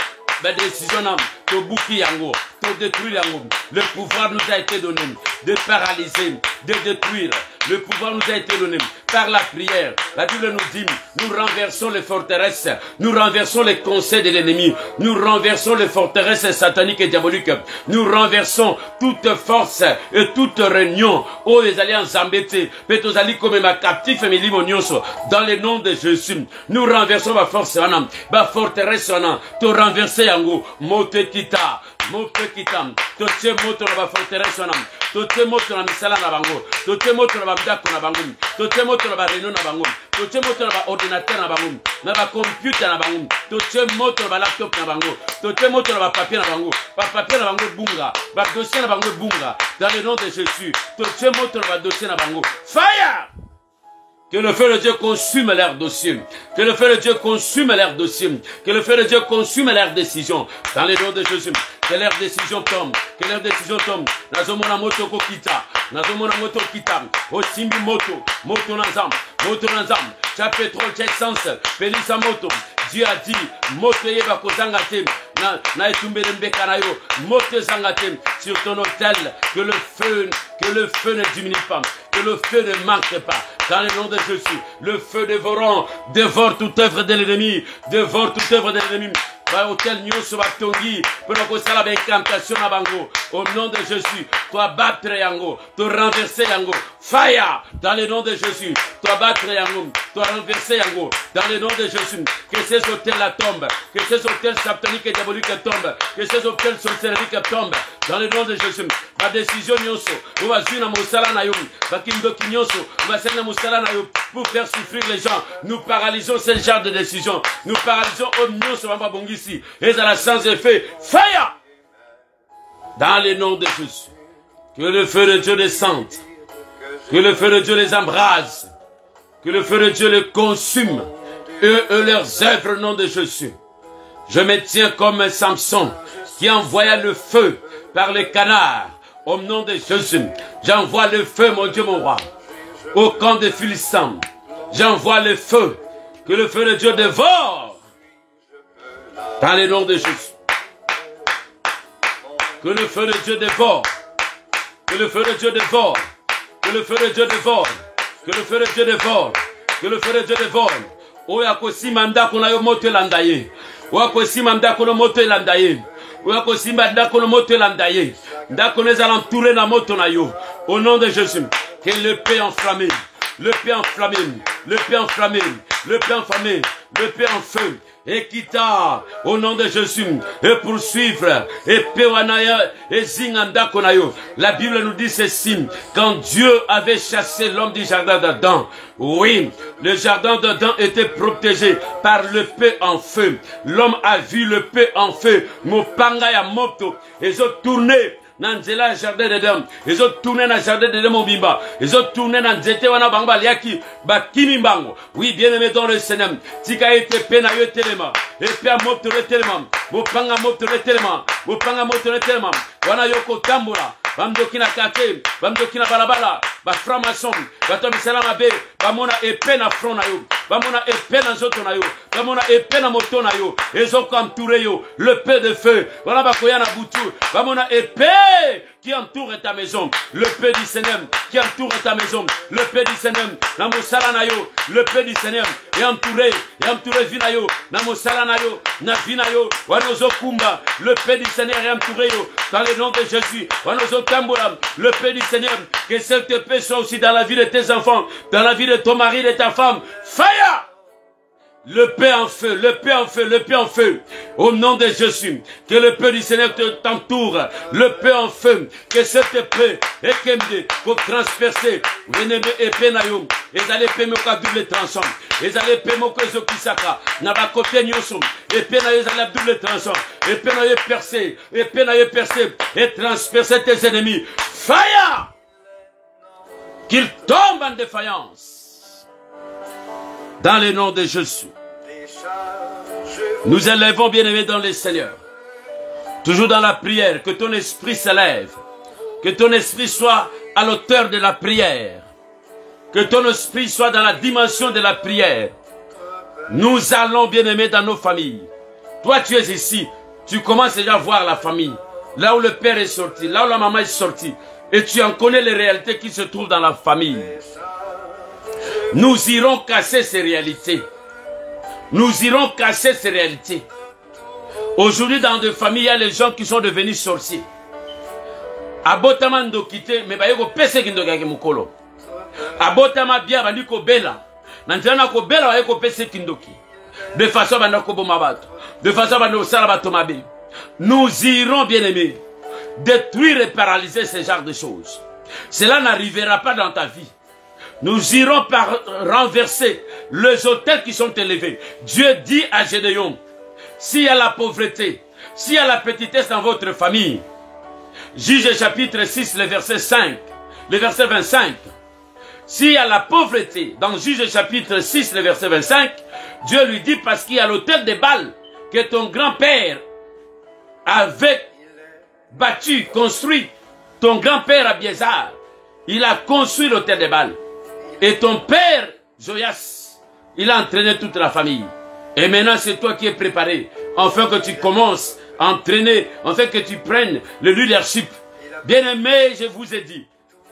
la décision, to bouki yango, to détruire yango. Le pouvoir nous a été donné de paralyser, de détruire. Le pouvoir nous a été donné par la prière. La Bible nous dit, nous renversons les forteresses, nous renversons les conseils de l'ennemi, nous renversons les forteresses sataniques et diaboliques, nous renversons toute force et toute réunion. Oh, les alliances embêtées, petosali comme ma captif et mes limonioso, dans le nom de Jésus, nous renversons ma force, ma forteresse, te renverser yango, mote kita. Moto kitam, toche moto na ba forteresse na, toche moto na misala na bango, toche moto na ba ndako na bango, toche moto na ba réunion na bango, toche moto na ba ordinateur na bango, na ba computer na bango, toche moto na ba laptop na bango, toche moto na ba papier na bango, ba papier na bango bunga, ba dossier na bango bunga, dans le nom de Jésus, toche moto na ba dossier na bango, fire! Que le feu de Dieu consume leur dossier. Que le feu de Dieu consume leur dossier. Que le feu de Dieu consume leur décision. Dans le nom de Jésus. Que leur décision tombe. Que leur décision tombe. Nazomona moto kokita. Nazomona moto kita. Osimbi moto. Moto nazam. Moto nazam. Cha pétrole, cha essence. Pelisa moto. Dieu a dit. Moto yeba kozanga te. Na etumbele mbeka na yo. Moto zanga te. Sur ton hôtel. Que le feu ne diminue pas. Que le feu ne manque pas. Dans le nom de Jésus, le feu dévorant, dévore toute œuvre de l'ennemi, dévore toute œuvre de l'ennemi. Va hôtel nyonso batongi, pour que ça la incantation à bango. Au nom de Jésus, toi battre yango, toi renverser yango. Fire, dans le nom de Jésus, toi battre yango, toi renverser yango. Dans le nom de Jésus, que ces hôtels-là tombent, que ces hôtels sataniques et diaboliques tombent, que ces hôtels sorceleriques tombent. Dans le nom de Jésus, ma décision nyonso, on va suivre na musala na yo, va kindoki nyonso, on va faire na musala na yo pour faire souffrir les gens. Nous paralysons ce genre de décision. Nous paralysons au nyonso va bongisi et ça la sans effet. Fire! Dans le nom de Jésus, que le feu de Dieu descende, que le feu de Dieu les embrase, que le feu de Dieu les consume, eux et leurs œuvres au nom de Jésus. Je me tiens comme Samson qui envoya le feu par les canards. Au nom de Jésus, j'envoie le feu, mon Dieu, mon roi, au camp des Philistins. J'envoie le feu, que le feu de Dieu dévore. Dans le nom de Jésus. Que le feu de Dieu dévore. Que le feu de Dieu dévore. Que le feu de Dieu dévore. Que le feu de Dieu dévore. Que le feu de Dieu dévore. Oya kosima ndako na yo moto elandaye. Oya kosima ndako na moto elandaye. Oya kosima ndako na moto elandaye. Ndako na zalentouré na moto na yo. Au nom de Jésus. Que le paix enflammé. Le paix enflammé. Le paix enflammé. Le paix enflammé. Le paix en feu. Et quitta au nom de Jésus et poursuivre et pewanaya et zinganda konayo. La Bible nous dit ceci: quand Dieu avait chassé l'homme du jardin d'Adam, oui, le jardin d'Adam était protégé par le paix en feu. L'homme a vu le paix en feu. Mopanga ya moto. Ils ont tourné Nanzela jardin d'Adam. Ils ont tourné dans le jardin de Mobimba. Ils ont tourné dans Nzete wana bangba liaki bakimi bango. Oui, bien aimé dans le Seigneur. Tika ete pena yo telema. Et puis à moto le telema. Mopanga moto le telema. Mopanga moto le telema. Wana yoko tambula. Bamdokina kake, bamdokina balabala, ba franc-maçon, bato misala mabe, bamona épée na front na yo, bamona épée na zoto na yo, bamona épée na moto na yo, ezo entouré yo, le paix de feu, voilà bakoya na butu, bamona épée qui entoure ta maison, le paix du Seigneur qui entoure ta maison, le paix du Seigneur, na mosala na yo, le paix du Seigneur est entouré vina yo, na mosala na yo, na vina yo, wanozo kumba, le paix du Seigneur est entouré yo, dans le nom de Jésus, wanozo tambola, le paix du Seigneur, que cette paix soit aussi dans la vie de tes enfants, dans la vie de ton mari, de ta femme, fire! Le paix en feu, le paix en feu, le paix en feu. Au nom de Jésus, que le paix du Seigneur t'entoure. Le paix en feu, que cette paix est qu'aimée, pour transpercer. Venez épée naïum. Et allez paix me double tranchant. Et allez paix me kozo kisaka. Naba côté nyosum. Épée naïum allez double tranchant. Épée naïum percé. Épée naïum percé. Et transpercer tes ennemis. Fire! Qu'ils tombent en défaillance. Dans le nom de Jésus. Nous élèvons, bien-aimés dans le Seigneur. Toujours dans la prière, que ton esprit s'élève. Que ton esprit soit à l'auteur de la prière. Que ton esprit soit dans la dimension de la prière. Nous allons, bien-aimés, dans nos familles. Toi, tu es ici. tu commences déjà à voir la famille. Là où le père est sorti, là où la maman est sortie. Et tu en connais les réalités qui se trouvent dans la famille. Nous irons casser ces réalités. Nous irons casser ces réalités. Aujourd'hui, dans des familles, il y a les gens qui sont devenus sorciers. Abotama ndokite, mais bayeko pese kindokake mukolo. Abotama bia bandiko bela. Nanjana ko bela bayeko pese kindoki. De façon bandako bomabato. De façon bandako salabato mabe. Nous irons, bien-aimés, détruire et paralyser ce genre de choses. Cela n'arrivera pas dans ta vie. Nous irons renverser les autels qui sont élevés. Dieu dit à Gédéon, s'il y a la pauvreté, s'il y a la petitesse dans votre famille, Juge chapitre 6, le verset 5, le verset 25, s'il y a la pauvreté dans Juge chapitre 6, le verset 25, Dieu lui dit parce qu'il y a l'autel de Baal que ton grand-père avait bâtu, construit. Ton grand-père Abiézar, il a construit l'autel de Baal. Et ton père, Joas, il a entraîné toute la famille. Et maintenant, c'est toi qui es préparé. Enfin que tu commences à entraîner, enfin que tu prennes le leadership. Bien-aimé, je vous ai dit,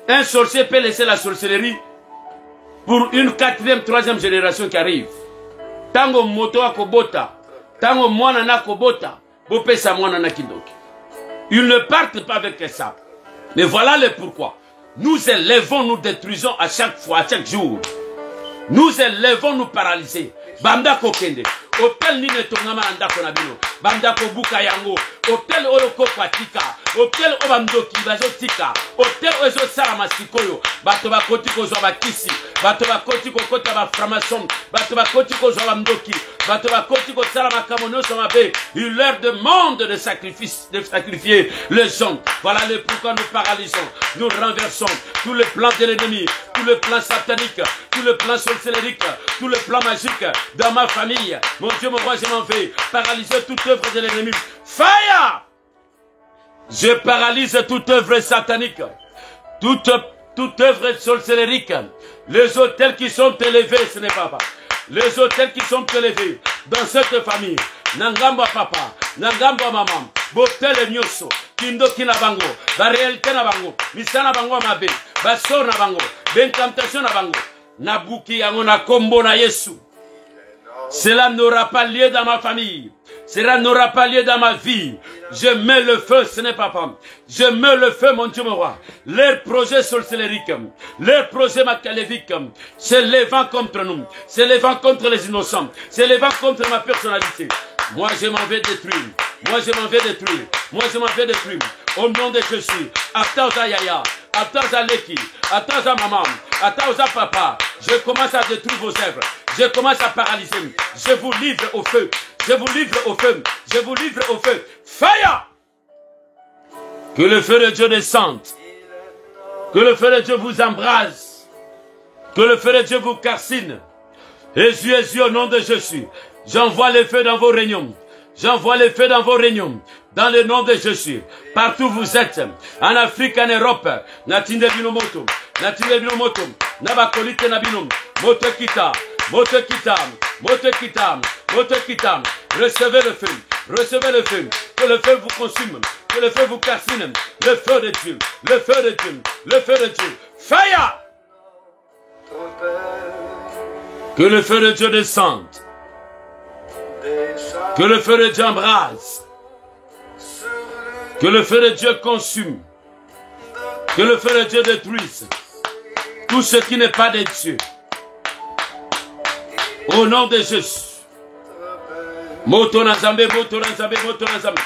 un sorcier peut laisser la sorcellerie pour une 4e, 3e génération qui arrive. Tango moto a kobota, tango mwana na kobota, bopesa mwana na kindoki. Ils ne partent pas avec ça. Mais voilà le pourquoi. Nous élevons, nous détruisons à chaque fois, à chaque jour. Nous élevons, nous paralysons. Banda kokende. Hôtel nine tongama andako nabino. Banda ko buka yango. Hôtel oloko kwatika. Hôtel obamdoki bazotika. Hôtel ozo sala masikoyo. Bato bakoti ko zwa bakisi. Bato bakoti ko kota ba franc-maçon. Bato bakoti ko zwa bamdoki. Bato bakoti ko sala makamono so mabe. Il leur demande de sacrifier les hommes. Voilà le pourquoi nous paralysons. Nous renversons tous les plans de l'ennemi, tous les plans sataniques, tous les plans sorcellériques, tous les plans magiques dans ma famille. Mon Dieu, mon roi, je m'en vais paralyser toute œuvre de l'ennemi. Fire! Je paralyse toute œuvre satanique, toute œuvre sorcellérique. Les hôtels qui sont élevés, ce n'est pas. Les hôtels qui sont élevés dans cette famille. Nangamba papa, nangamba maman, botel et nyoso, kindoki na bango, la réalité na bango, misana bango mabe, baso na bango, bencantation na bango, nabuki yango na kombo na Yesu. Cela n'aura pas lieu dans ma famille. Cela n'aura pas lieu dans ma vie. Je mets le feu, ce n'est pas femme. Je mets le feu, mon Dieu, mon roi. Leurs projets sorcellériques, leurs projets machiavéliques, s'élevant contre nous, s'élevant contre les innocents, s'élevant contre ma personnalité. Moi, je m'en vais détruire. Moi, je m'en vais détruire. Moi, je m'en vais détruire. Au nom de Jésus. Ataoza Yaya. Ataoza Leki. Ataoza Maman. Ataoza Papa. Je commence à détruire vos œuvres. Je commence à paralyser. Je vous livre au feu. Je vous livre au feu. Je vous livre au feu. Fire! Que le feu de Dieu descende. Que le feu de Dieu vous embrase. Que le feu de Dieu vous calcine. Jésus, au nom de Jésus. J'envoie le feu dans vos réunions. J'envoie le feu dans vos réunions. Dans le nom de Jésus. Partout où vous êtes. En Afrique, en Europe. Natinde binomoto. Natinde binomoto. Nabakolite nabino. Moto kita. Moto kita. Moto kita. Moto kita. Recevez le feu. Recevez le feu. Que le feu vous consume. Que le feu vous calcine. Le feu de Dieu. Le feu de Dieu. Le feu de Dieu. Fire! Que le feu de Dieu descende. Que le feu de Dieu embrase. Que le feu de Dieu consume. Que le feu de Dieu détruise tout ce qui n'est pas de Dieu. Au nom de Jésus. Moto Nazambe, Moto Nazambe, Moto Nazambe.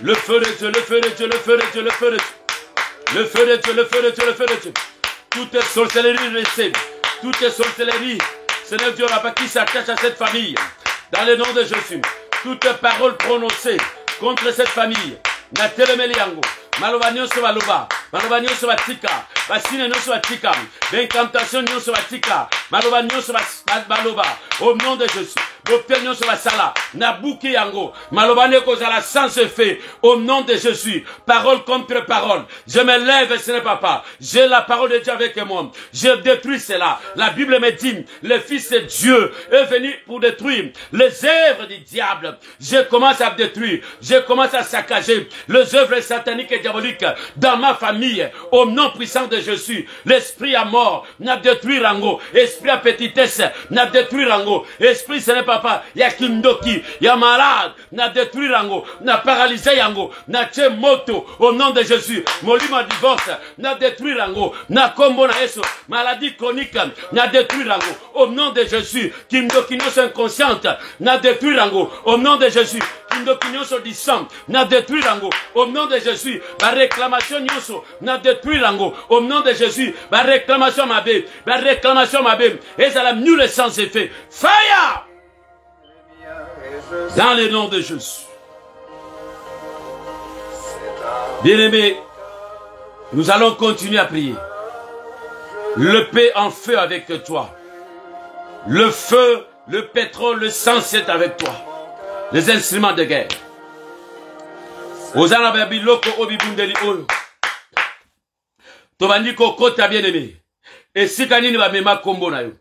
Le feu de Dieu, le feu de Dieu, le feu de Dieu, le feu de Dieu. Le feu de Dieu, le feu de Dieu, le feu de Dieu. Toute sorcellerie recève. Toute sorcellerie. Seigneur Dieu, là-bas qui s'attache à cette famille. Dans le nom de Jésus. Toute parole prononcée contre cette famille. Natelemeliango. Maloba nyonso baloba. Maloba nyonso batika. Basine nyonso batika. Bencantation nyonso batika. Maloba nyonso baloba. Au nom de Jésus. Obtenons sur la sala. Nabuki yango. Malobane kozala sans effet. Au nom de Jésus. Parole contre parole. Je me lève et ce n'est pas. J'ai la parole de Dieu avec moi. Je détruis cela. La Bible me dit, le Fils de Dieu est venu pour détruire les œuvres du diable. Je commence à détruire. Je commence à saccager les œuvres sataniques et diaboliques dans ma famille. Au nom puissant de Jésus. L'esprit à mort n'a détruit rango. Esprit à petitesse n'a détruit rango. Esprit ce n'est pas. Ya kindoki. Ya malade n'a détruit rango. N'a paralysé yango. N'a tché moto. Au nom de Jésus. Molima divorce n'a détruit rango. N'a combo na eso. Maladie chronique n'a détruit rango. Au nom de Jésus. Kindoki nos inconsciente n'a détruit rango. Au nom de Jésus. Kindoki nos du sang n'a détruit rango. Au nom de Jésus. La réclamation nyoso n'a détruit rango. Au nom de Jésus. La réclamation mabé. La réclamation mabé. Et ça l'a nul sans effet. Fire! Dans le nom de Jésus. Bien-aimés, nous allons continuer à prier. Le paix en feu avec toi. Le feu, le pétrole, le sang, c'est avec toi. Les instruments de guerre. Ozana babiloko obibundeli oyo. Tobandiko kota bien-aimé. Esika nini ba mema kombo na yo.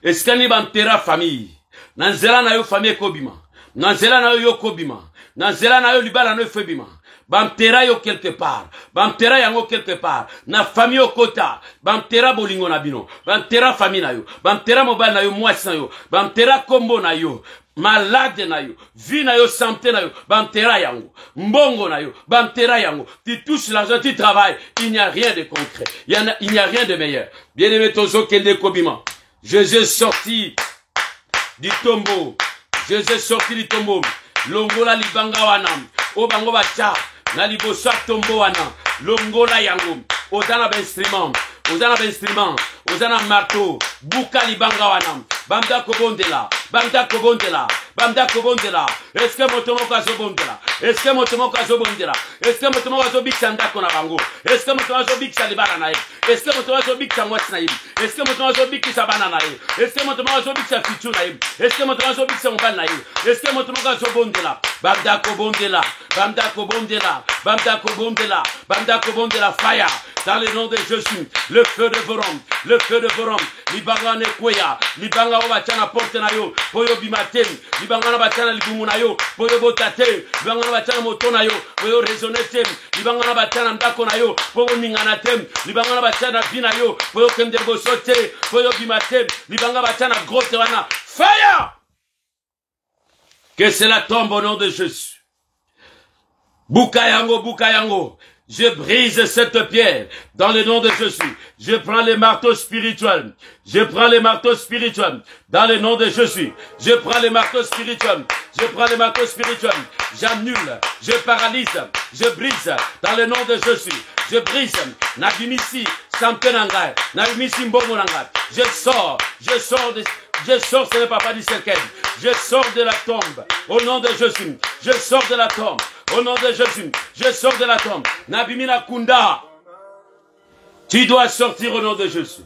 Esika nini ba ntera famille. Nanzela na yo famille kobima. Nanzela na yo kobima. Nanzela na yo libala na yo febima. Bamtera yo quelque part. Bamtera yango quelque part. Na famille au kota. Bamtera bolingo na bino. Bamtera famille na yo. Bamtera mobile na yo mwasi na yo. Bamtera kombo na yo. Malade na yo. Vie na yo santé na yo. Bamtera yango. Mbongo na yo. Bamtera yango. Tu touches l'argent, tu travailles. Il n'y a rien de concret. Il n'y a rien de meilleur. Bien-aimé Tozo Kende Kobima. Jésus est sorti du tombeau. Jésus est sorti du tombeau. Longola libanga wanam. Obango bacha. Na libosa tombo wana. Longola yango. Ozana instrument. Ozana instrument. Ozana marteau. Buka libanga wanam. Bamda kobondela. Bamda kobondela. Bamda kobondela. Est-ce que motomoko azobondela? Est-ce que motomoko azobondela? Est-ce que motomoko azobiksa ndako na bango? Est-ce que motomoko azobiksa libana na ye? Est-ce que motomoko azobiksa mwasi na ye? Est-ce que motomoko azobiksa bana na ye? Est-ce que motomoko azobiksa fitu na ye? Est-ce que motomoko azobiksa mobali na ye? Est-ce que motomoko azobondela? Bamda kobondela. Bamda kobondela. Bamda kobondela. Bamda kobondela. Fire. Dans le nom de Jésus, le feu de Vorom, le feu de Vorom, libanga ne kweya, libanga obachana porte na yo, poyo bimatem, libanga na bachana libumu na yo, poyo botate, libanga na bachana moto na yo, poyo resonetem, libanga na bachana ndako na yo, poyo ninganatem, libanga na bachana bina yo, poyo kende bosote, poyo bimatem, libanga bachana grotte wana, fire! Que cela tombe au nom de Jésus. Bukayango, bukayango. Je brise cette pierre dans le nom de Jésus. Je prends les marteaux spirituels. Je prends les marteaux spirituels dans le nom de Jésus. Je prends les marteaux spirituels. Je prends les marteaux spirituels. J'annule, je paralyse, je brise dans le nom de Jésus. Je brise. Nabimisi, Samtenangai, Nabimisi Mbomonangai. Je sors, ce n'est pas du cercueil. Je sors de la tombe au nom de Jésus. Je sors de la tombe. Au nom de Jésus, je sors de la tombe. Nabimina Kunda. Tu dois sortir au nom de Jésus.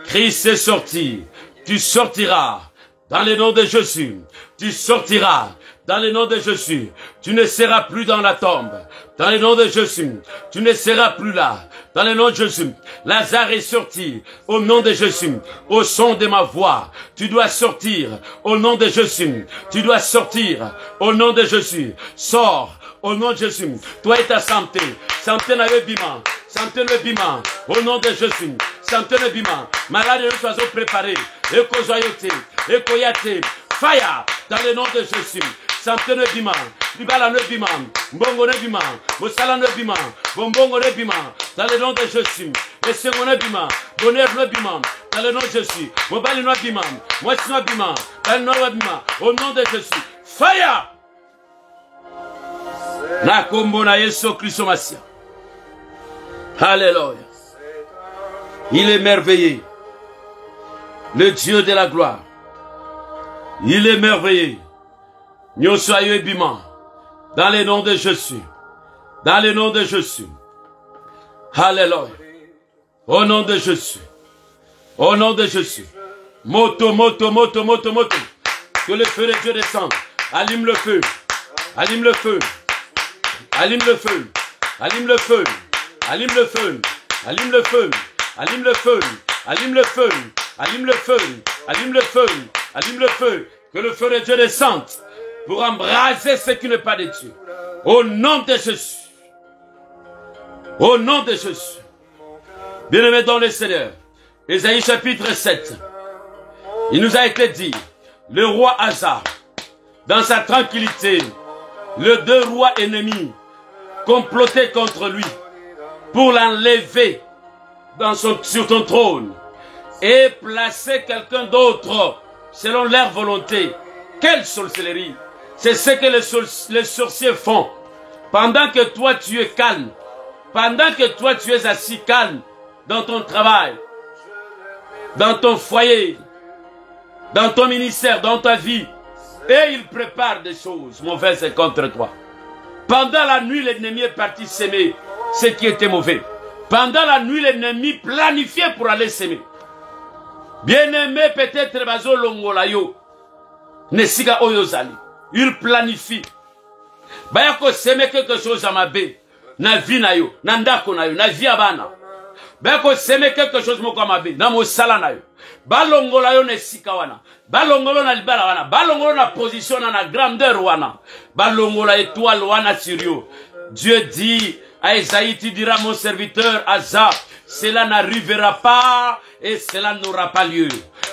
Christ est sorti. Tu sortiras dans le nom de Jésus. Tu sortiras dans le nom de Jésus. Tu ne seras plus dans la tombe. Dans le nom de Jésus. Tu ne seras plus là. Dans le nom de Jésus. Lazare est sorti. Au nom de Jésus. Au son de ma voix. Tu dois sortir. Au nom de Jésus. Tu dois sortir. Au nom de Jésus. Sors. Au nom de Jésus, toi et ta santé, santé na bima, santé na bima, au nom de Jésus, santé na bima, malade nous soyons préparés, éco joyoté, éco yate, fire, dans le nom de Jésus, santé na bima, libala na bima, mbongo na bima, mosala na bima, bombongo na bima, dans le nom de Jésus, esengo na bima, bonheur na bima, dans le nom de Jésus, mobali na bima, mwasi na bima, bali na bima, au nom de Jésus, fire! Na kombo na Yesu Christ Masia. Alléluia. Il est merveilleux. Le Dieu de la gloire. Il est merveilleux. Nous soyons bima. Dans le nom de Jésus. Dans le nom de Jésus. Alléluia. Au nom de Jésus. Au nom de Jésus. Moto, moto, moto, moto, moto. Que le feu de Dieu descende. Allume le feu. Allume le feu. Allume le feu. Allume le feu. Allume le feu. Allume le feu. Allume le feu. Allume le feu. Allume le feu. Allume le feu. Allume le feu. Que le feu de Dieu descende pour embraser ce qui n'est pas de Dieu. Au nom de Jésus. Au nom de Jésus. Bien-aimés dans le Seigneur. Ésaïe chapitre 7. Il nous a été dit, le roi Asa, dans sa tranquillité, les deux rois ennemis complotaient contre lui pour l'enlever sur son trône et placer quelqu'un d'autre selon leur volonté. Quelle sorcellerie! C'est ce que les sorciers font. Pendant que toi tu es calme, pendant que toi tu es assis calme dans ton travail, dans ton foyer, dans ton ministère, dans ta vie, et ils préparent des choses mauvaises contre toi. Pendant la nuit, l'ennemi est parti s'aimer ce qui était mauvais. Pendant la nuit, l'ennemi planifiait pour aller s'aimer. Bien-aimé, peut-être bazo longolayo, nesiga oyozali. Il planifie. Bayako s'aimer quelque chose à ma bé, na vie na yo, na ndako na yo, na vie abana. Bayako s'aimer quelque chose moko ma bé, na mosala na yo. Balongola yo nesika wana. Balongolo na libala wana. Balongolo na position na grandeur wana. Balongola étoile wana sur yo. Dieu dit à Esaïe, tu diras mon serviteur Asa, cela n'arrivera pas et cela n'aura pas lieu.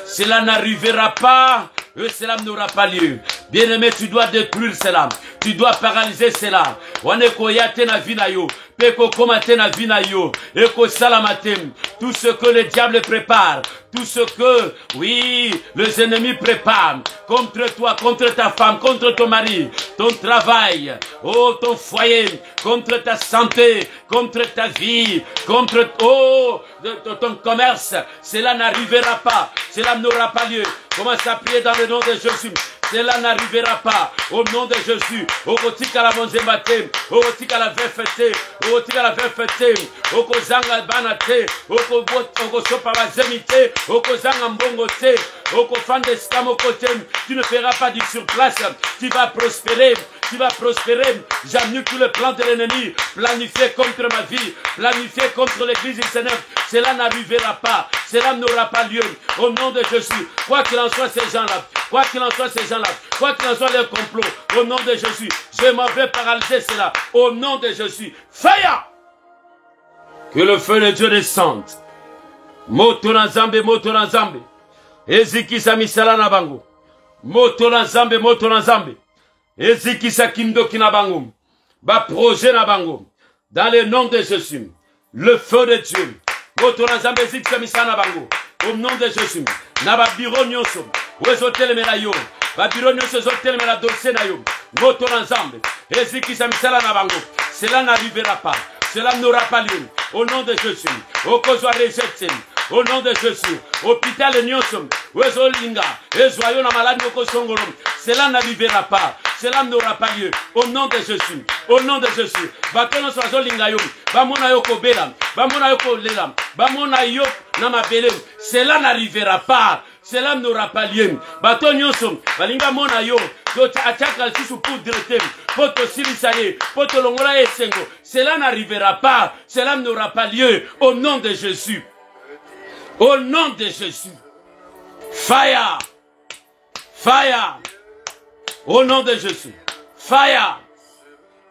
Cela n'arrivera pas et cela n'aura pas lieu. Bien-aimé, tu dois détruire cela. Tu dois paralyser cela. Waneko yate na vinayo. Peko komate na vinayo. Eko salamatem. Tout ce que le diable prépare. Tout ce que, oui, les ennemis préparent. Contre toi, contre ta femme, contre ton mari. Ton travail. Oh, ton foyer. Contre ta santé. Contre ta vie. Contre, oh, ton commerce. Cela n'arrivera pas. Cela n'aura pas lieu. Commence à prier dans le nom de Jésus. Cela n'arrivera pas au nom de Jésus. Au kotika la monzembate, au kotika la vefete, au kotika la vefete, au kozanga banate, au kosopa bazemite, au kozanga mbongote, au kofande skamokote. Tu ne feras pas du surplace. Tu vas prospérer. Tu vas prospérer. J'annule tous les plans de l'ennemi planifiés contre ma vie, planifiés contre l'église du Seigneur. Cela n'arrivera pas. Cela n'aura pas lieu. Au nom de Jésus. Quoi qu'il en soit, ces gens-là. Quoi qu'il en soit, ces gens-là. Quoi qu'il en soit, les complots. Au nom de Jésus. Je m'en vais paralyser cela. Au nom de Jésus. Fire! Que le feu de Dieu descende. Moto na zambe, moto na zambe. Ezikisa misala na bango. Moto na zambe, moto na zambe. Ezikisa kindoki na bango. Ba projet na bango. Dans le nom de Jésus. Le feu de Dieu. Moto na zambe, ezikisa misala na bango. Au nom de Jésus. Na ba biro nyonso. Wezotelemela yo. Ba biro nyonso zotelemela dossier na yo. Moto na zambe. Ezikisa misala na bango. Cela n'arrivera pas. Cela n'aura pas lieu. Au nom de Jésus. Okozwa rejeté. Au nom de Jésus. Hôpital nyonso. Wezolinga. Ezoyo na malade okosongolo. Cela n'arrivera pas. Cela n'aura pas lieu. Au nom de Jésus. Au nom de Jésus. Batono sozolinga yo. Bamona yo kobela. Bamona yo kolela. Bamona yo na mabele. Cela n'arrivera pas. Cela n'aura pas lieu. Bato nyonso. Balinga mona yo. Dota achaka susu poudrete. Poto silisaye. Poto longola esengo. Cela n'arrivera pas. Cela n'aura pas lieu. Au nom de Jésus. Au nom de Jésus. Fire. Fire. Au nom de Jésus. Fire.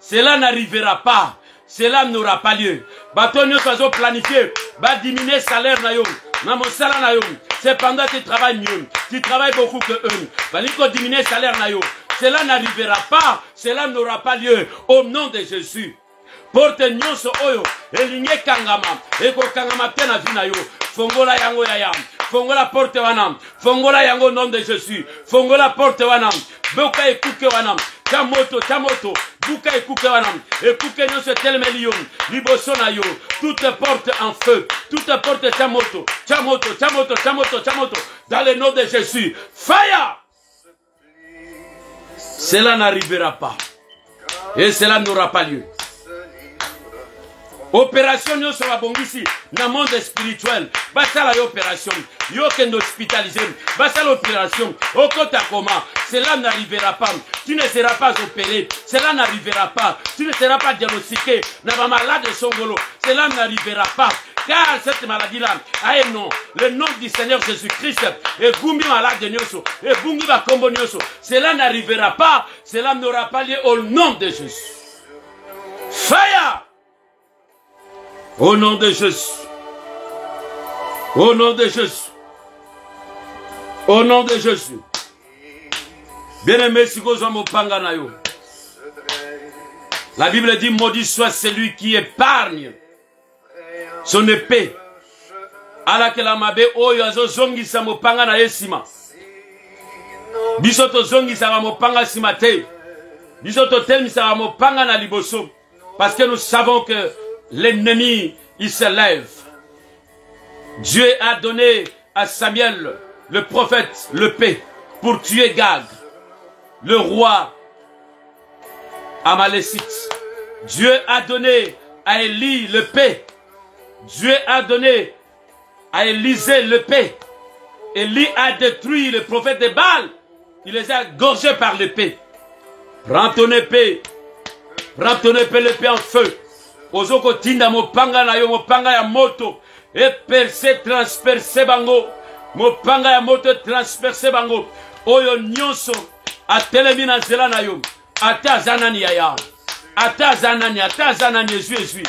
Cela n'arrivera pas. Cela n'aura pas lieu. Batonio sozo planifié. Va diminuer salaire na yo. Na mosala na yo. C'est pendant que tu travailles mieux. Tu travailles beaucoup que eux. Va diminuer salaire na yo. Cela n'arrivera pas. Cela n'aura pas lieu. Au nom de Jésus. Porte nyonso oyo. Elinge kangama. Eko kangama pena vina yo. Fongola yango yayam. Fongola porte wanam. Fongola yango nom de Jésus. Fongola porte wanam. Boka ekuke wanam. Tamoto, tamoto. Buka ekuke wanam. Ekuke nyonso telemelium. Liboso na yo. Toutes portes en feu. Toutes portes tamoto. Tamoto, tamoto, tamoto, tamoto. Dans le nom de Jésus. Fire! Cela n'arrivera pas. Et cela n'aura pas lieu. Opération nyonso babongisi na monde spirituel. Basala yo opération. Yo ken hospitalisé. Basala opération. Okota comment? Cela n'arrivera pas. Tu ne seras pas opéré. Cela n'arrivera pas. Tu ne seras pas diagnostiqué. N'a malade de songolo. Cela n'arrivera pas. Car cette maladie-là a un nom. Le nom du Seigneur Jésus-Christ. Et Gumbi malade de Nyoso. Et Bungi va combo Nyoso. Cela n'arrivera pas. Cela n'aura pas lieu au nom de Jésus. Fire! Au nom de Jésus. Au nom de Jésus. Au nom de Jésus. Bien-aimé, si vous avez un la Bible dit, maudit soit celui qui épargne son épée. Ala ke la mabe oyo azo zongi sa mopanga na yesima. Bisoto zongi sa mopanga simate. Bisoto telmi sa mopanga na liboso. Parce que nous savons que l'ennemi, il se lève. Dieu a donné à Samuel, le prophète, l'épée pour tuer Gag, le roi amalécite. Dieu a donné à Élie l'épée. Dieu a donné à Élisée l'épée. Élie a détruit le prophète de Baal. Il les a gorgés par l'épée. Prends ton épée. Prends ton épée, l'épée en feu. Ozoko tinda mopanga na yo mopanga ya moto. Et percer, transpercer bango. Mopanga ya moto transpercer bango. Oyo nyonso. Atelemi na nzela na yo. Ata zanani ya. Ata zanani Jésus.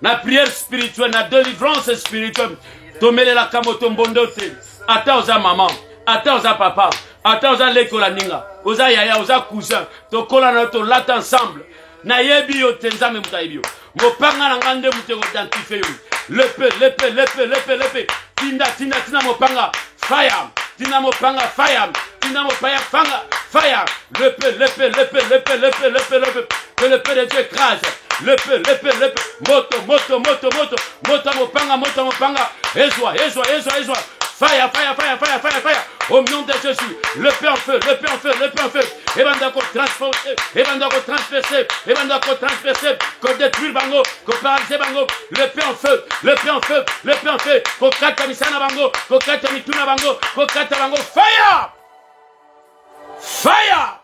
Na prière spirituelle, na délivrance spirituelle. Tomele la kamoto mbondote. Ata oza maman. Ata oza papa. Ata oza leko la ninga. Oza yaya, oza cousin. Tokola na to lata ensemble. Na yebi yo tenzame mutayebi yo. Mopanga na ngande mutego identifié yo. L'épée. Tinda mopanga. Fire. Tinda mopanga fire. Tinda mopanga fire. L'épée. Que l'épée de Dieu écrase. L'épée. Moto mopanga. Ezwa. Fire. Au nom de Jésus. L'épée en feu. Et bandako transpercer. Qu'on détruire bango. Qu'on paralyser bango. L'épée en feu. Qu'on kata misana bango. Qu'on kata mituna bango. Qu'on kata bango. Fire.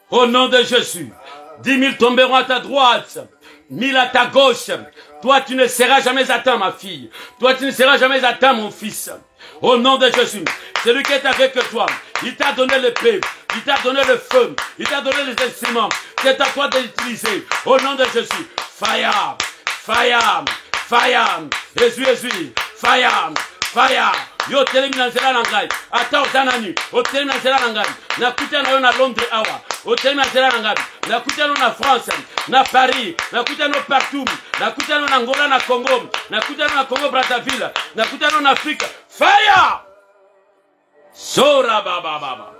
Au nom de Jésus. 10 000 tomberont à ta droite. 1000 à ta gauche. Toi, tu ne seras jamais atteint, ma fille. Toi, tu ne seras jamais atteint, mon fils. Au nom de Jésus. C'est lui qui est avec toi. Il t'a donné l'épée. Il t'a donné le feu. Il t'a donné les instruments. C'est à toi de l'utiliser. Au nom de Jésus. Fire. Jésus. Fire. Yo telemi na nzela na ngai. Ata ozanani. Otelemi na nzela na ngai. Nakuta na yo na Londres awa. Otelemi na nzela na ngai. Nakuta na France, na Paris. Nakuta na partout. Nakuta na Angola, na Congo. Nakuta na Congo Brazzaville. Nakuta na Afrique. Fire! Sora baba.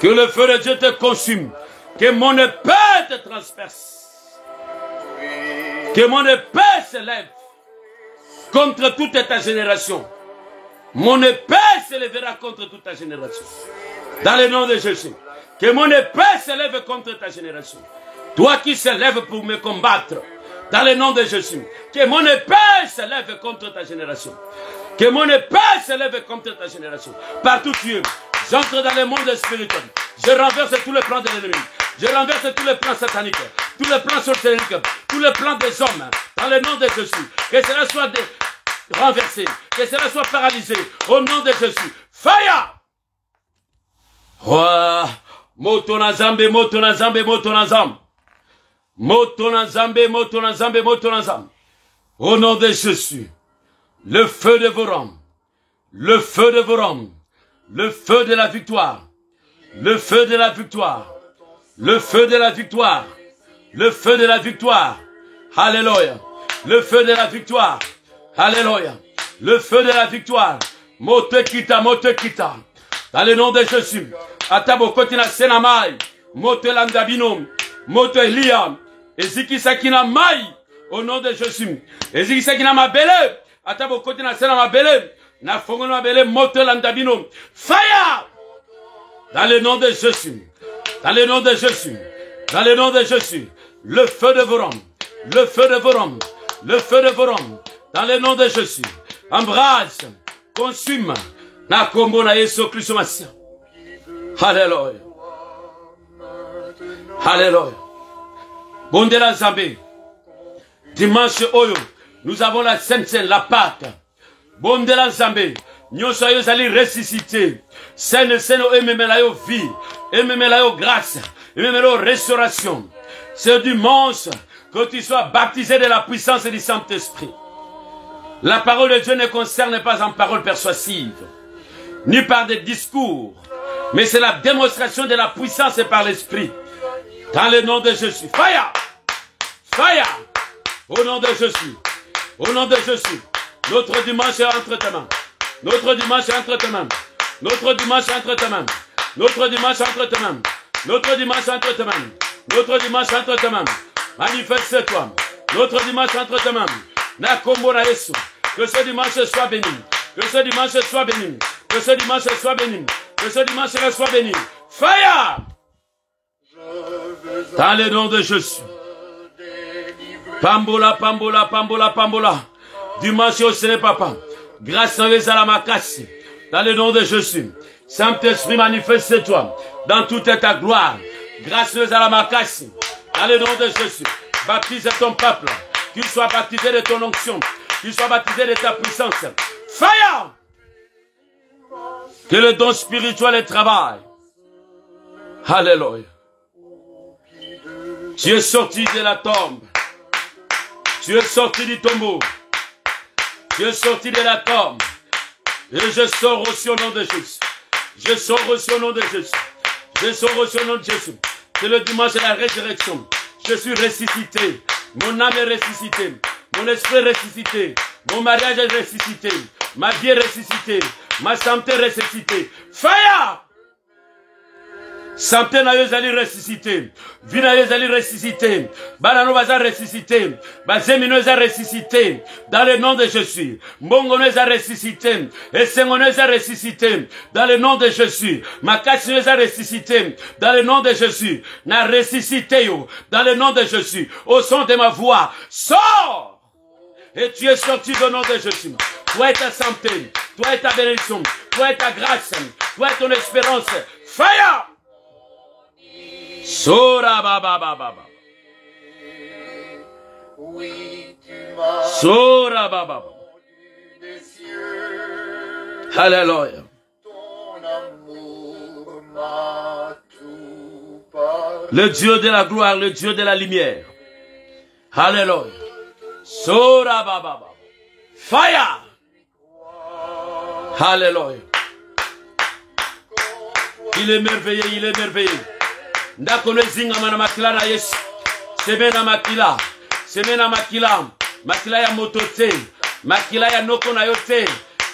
Que le feu de Dieu te consume. Que mon épée te transperce. Que mon épée se lève contre toute ta génération. Mon épée se lèvera contre toute ta génération. Dans le nom de Jésus. Que mon épée se lève contre ta génération. Toi qui se lèves pour me combattre. Dans le nom de Jésus. Que mon épée se lève contre ta génération. Que mon épée se lève contre ta génération. Partout tu es. J'entre dans le monde spirituel. Je renverse tous les plans de l'ennemi. Je renverse tous les plans sataniques. Tous les plans sorcelleries. Tous les plans des hommes. Dans le nom de Jésus. Que cela soit renversé. Que cela soit paralysé. Au nom de Jésus. Fire! Oh, moto na zambe. Au nom de Jésus. Le feu de vos rangs. Le feu de vos rangs. Le feu de la victoire. Le feu de la victoire. Le feu de la victoire. Le feu de la victoire. Alléluia. Le feu de la victoire. Alléluia. Le feu de la victoire. Mote kita. Dans le nom de Jésus. Atabo kotina senamai. Mote landabino. Mote liam. Eziki sakina mai. Au nom de Jésus. Eziki sakina mabele. Atabo kotina senama bele. Na fongo na bele mote landabino. Fire! Dans le nom de Jésus. Dans le nom de Jésus. Dans le nom de Jésus. Le feu de vos rangs. le feu de Vorom, le feu de Vorom, dans le nom de Jésus. Embrase, consume, na kombo na Yesu Kristo Masia. Alléluia. Alléluia. Bondela Zambé. Dimanche Oyo, nous avons la Sainte Seine, la Pâque. Bondela Zambé. Nous soyons allés ressusciter. Sainte Seine, ememelayo vie, ememelayo grâce, ememelayo restauration. C'est dimanche que tu sois baptisé de la puissance du Saint-Esprit. La parole de Dieu ne concerne pas en parole persuasive, ni par des discours, mais c'est la démonstration de la puissance par l'Esprit. Dans le nom de Jésus. Fire! Fire! Au nom de Jésus. Au nom de Jésus. Notre dimanche est entre tes mains. Notre dimanche est entre tes mains. Notre dimanche est entre tes mains. Notre dimanche est entre tes mains. Notre dimanche est entre tes mains. Notre dimanche est entre tes mains. Manifeste-toi. Notre dimanche est entre tes mains. Na kombo na Yesu. Que ce dimanche soit béni. Que ce dimanche soit béni. Que ce dimanche soit béni. Que ce dimanche soit béni. Fire! Dans le nom de Jésus. Pambola, pambola, pambola, pambola. Dimanche au Seigneur Papa. Grâce à la Makassi. Dans le nom de Jésus. Saint-Esprit, manifeste-toi dans toute ta gloire. Grâce à la Makassi. Dans le nom de Jésus. Baptise ton peuple. Qu'il soit baptisé de ton onction. Qu'il soit baptisé de ta puissance. Fire! Que le don spirituel travaille. Alléluia. Tu es sorti de la tombe. Tu es sorti du tombeau. Tu es sorti de la tombe. Et je sors aussi au nom de Jésus. Je sors aussi au nom de Jésus. Je sors aussi au nom de Jésus. C'est le dimanche de la résurrection. Je suis ressuscité. Mon âme est ressuscitée. Mon esprit est ressuscité. Mon mariage est ressuscité. Ma vie est ressuscitée. Ma santé est ressuscitée. Fire! Santé na yo zali ressuscité. Vie na yo zali ressuscité. Banano baza ressuscité. Bazemino za ressuscité. Dans le nom de Jésus. Mbongono za ressuscité. Esengono za ressuscité. Dans le nom de Jésus. Makasi za ressuscité. Dans le nom de Jésus. Na ressuscité yo. Dans le nom de Jésus. Au son de ma voix. Sors! Et tu es sorti au nom de Jésus. Toi et ta santé. Toi et ta bénédiction. Toi et ta grâce. Toi et ton espérance. Fire! Sora baba baba. Sora baba. Alléluia. Le Dieu de la gloire, le Dieu de la lumière. Alléluia. Sora baba. Fire. Alléluia. Il est merveilleux, il est merveilleux. Ndako zinga mana makila na Yesu. Semena makila. Semena makila. Makila ya motote. Makila ya noko na yote.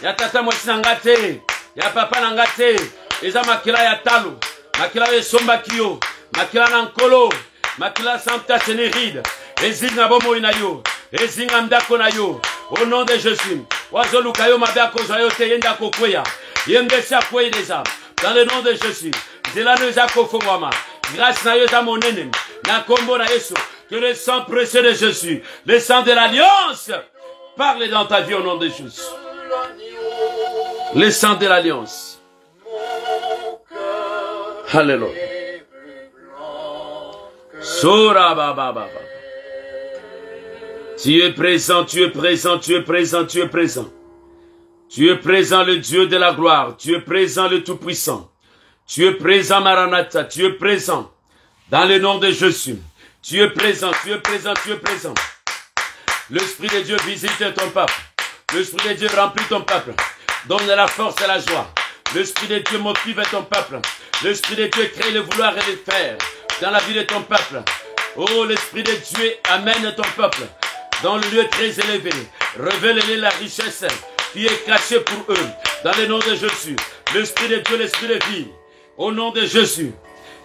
Ya tata mwasi na ngate. Ya papa na ngate. Eza makila ya talo. Makila ya somba kiyo. Makila na nkolo. Makila santa seneride. Ezinga bomo ina yo. Ezinga mdako na yo. Au nom de Jésus. Wazolu kayo mabako zayote yenda kokweya. Yembesa kweye déjà. Dans le nom de Jésus. Zelano zako fongwama. Grâce à mon ennemi, que le sang précieux de Jésus, le sang de l'alliance, parle dans ta vie au nom de Jésus. Le sang de l'alliance. Alléluia. Sora baba baba. Tu es présent, tu es présent, tu es présent, tu es présent. Tu es présent, le Dieu de la gloire. Tu es présent, le Tout-Puissant. Tu es présent, Maranatha, tu es présent. Dans le nom de Jésus. Tu es présent, tu es présent, tu es présent. L'Esprit de Dieu visite ton peuple. L'Esprit de Dieu remplit ton peuple. Donne la force et la joie. L'Esprit de Dieu motive ton peuple. L'Esprit de Dieu crée le vouloir et le faire dans la vie de ton peuple. Oh, l'Esprit de Dieu amène ton peuple dans le lieu très élevé. Révèle-les la richesse qui est cachée pour eux. Dans le nom de Jésus. L'Esprit de Dieu, l'Esprit de vie. Au nom de Jésus,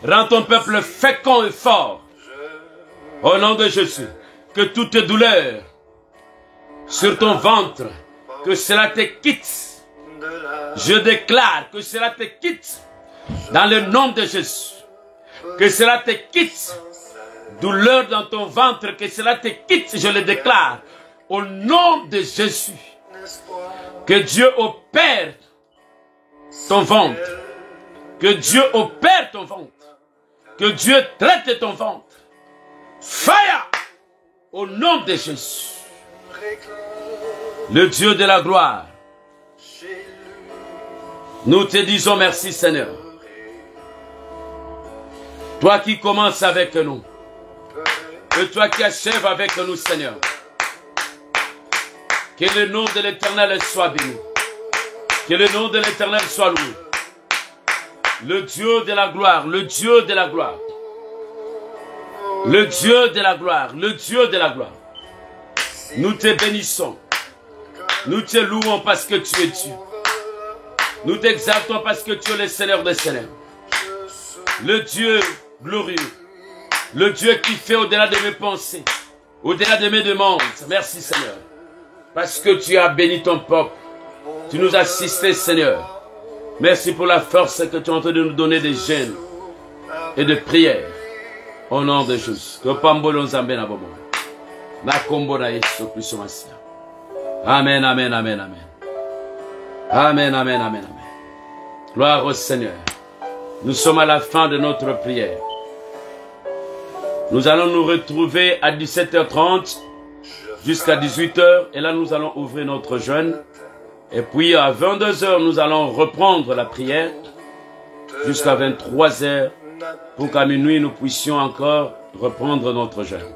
rends ton peuple fécond et fort. Au nom de Jésus, que toute douleur sur ton ventre, que cela te quitte. Je déclare que cela te quitte. Dans le nom de Jésus. Que cela te quitte. Douleur dans ton ventre, que cela te quitte, je le déclare. Au nom de Jésus. Que Dieu opère ton ventre. Que Dieu opère ton ventre. Que Dieu traite ton ventre. Fire! Au nom de Jésus. Le Dieu de la gloire. Nous te disons merci, Seigneur. Toi qui commences avec nous. Et toi qui achèves avec nous, Seigneur. Que le nom de l'Éternel soit béni. Que le nom de l'Éternel soit loué. Le Dieu de la gloire, le Dieu de la gloire. Le Dieu de la gloire, le Dieu de la gloire. Nous te bénissons. Nous te louons parce que tu es Dieu. Nous t'exaltons parce que tu es le Seigneur des Seigneurs. Le Dieu glorieux. Le Dieu qui fait au-delà de mes pensées. Au-delà de mes demandes. Merci Seigneur. Parce que tu as béni ton peuple. Tu nous as assistés Seigneur. Merci pour la force que tu es en train de nous donner de jeûnes et de prières. Au nom de Jésus. Amen, amen, amen, amen. Amen, amen, amen, amen. Gloire au Seigneur. Nous sommes à la fin de notre prière. Nous allons nous retrouver à 17h30 jusqu'à 18h. Et là, nous allons ouvrir notre jeûne. Et puis à 22h, nous allons reprendre la prière jusqu'à 23h pour qu'à minuit, nous puissions encore reprendre notre jeûne.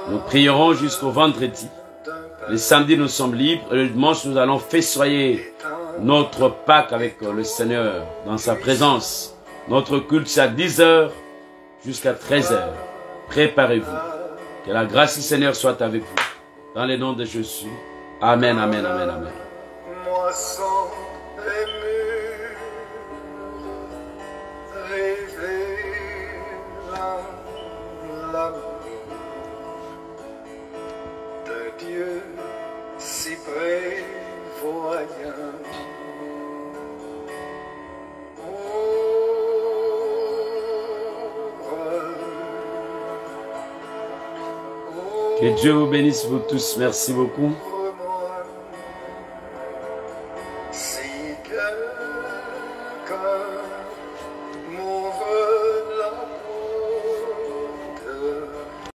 Nous prierons jusqu'au vendredi. Le samedi, nous sommes libres. Et le dimanche, nous allons festoyer notre Pâques avec le Seigneur dans sa présence. Notre culte, c'est à 10h jusqu'à 13h. Préparez-vous. Que la grâce du Seigneur soit avec vous. Dans le nom de Jésus. Amen, amen, amen, amen. Moi sans ému, rêver l'amour de Dieu si prévoyant. Que Dieu vous bénisse vous tous. Merci beaucoup.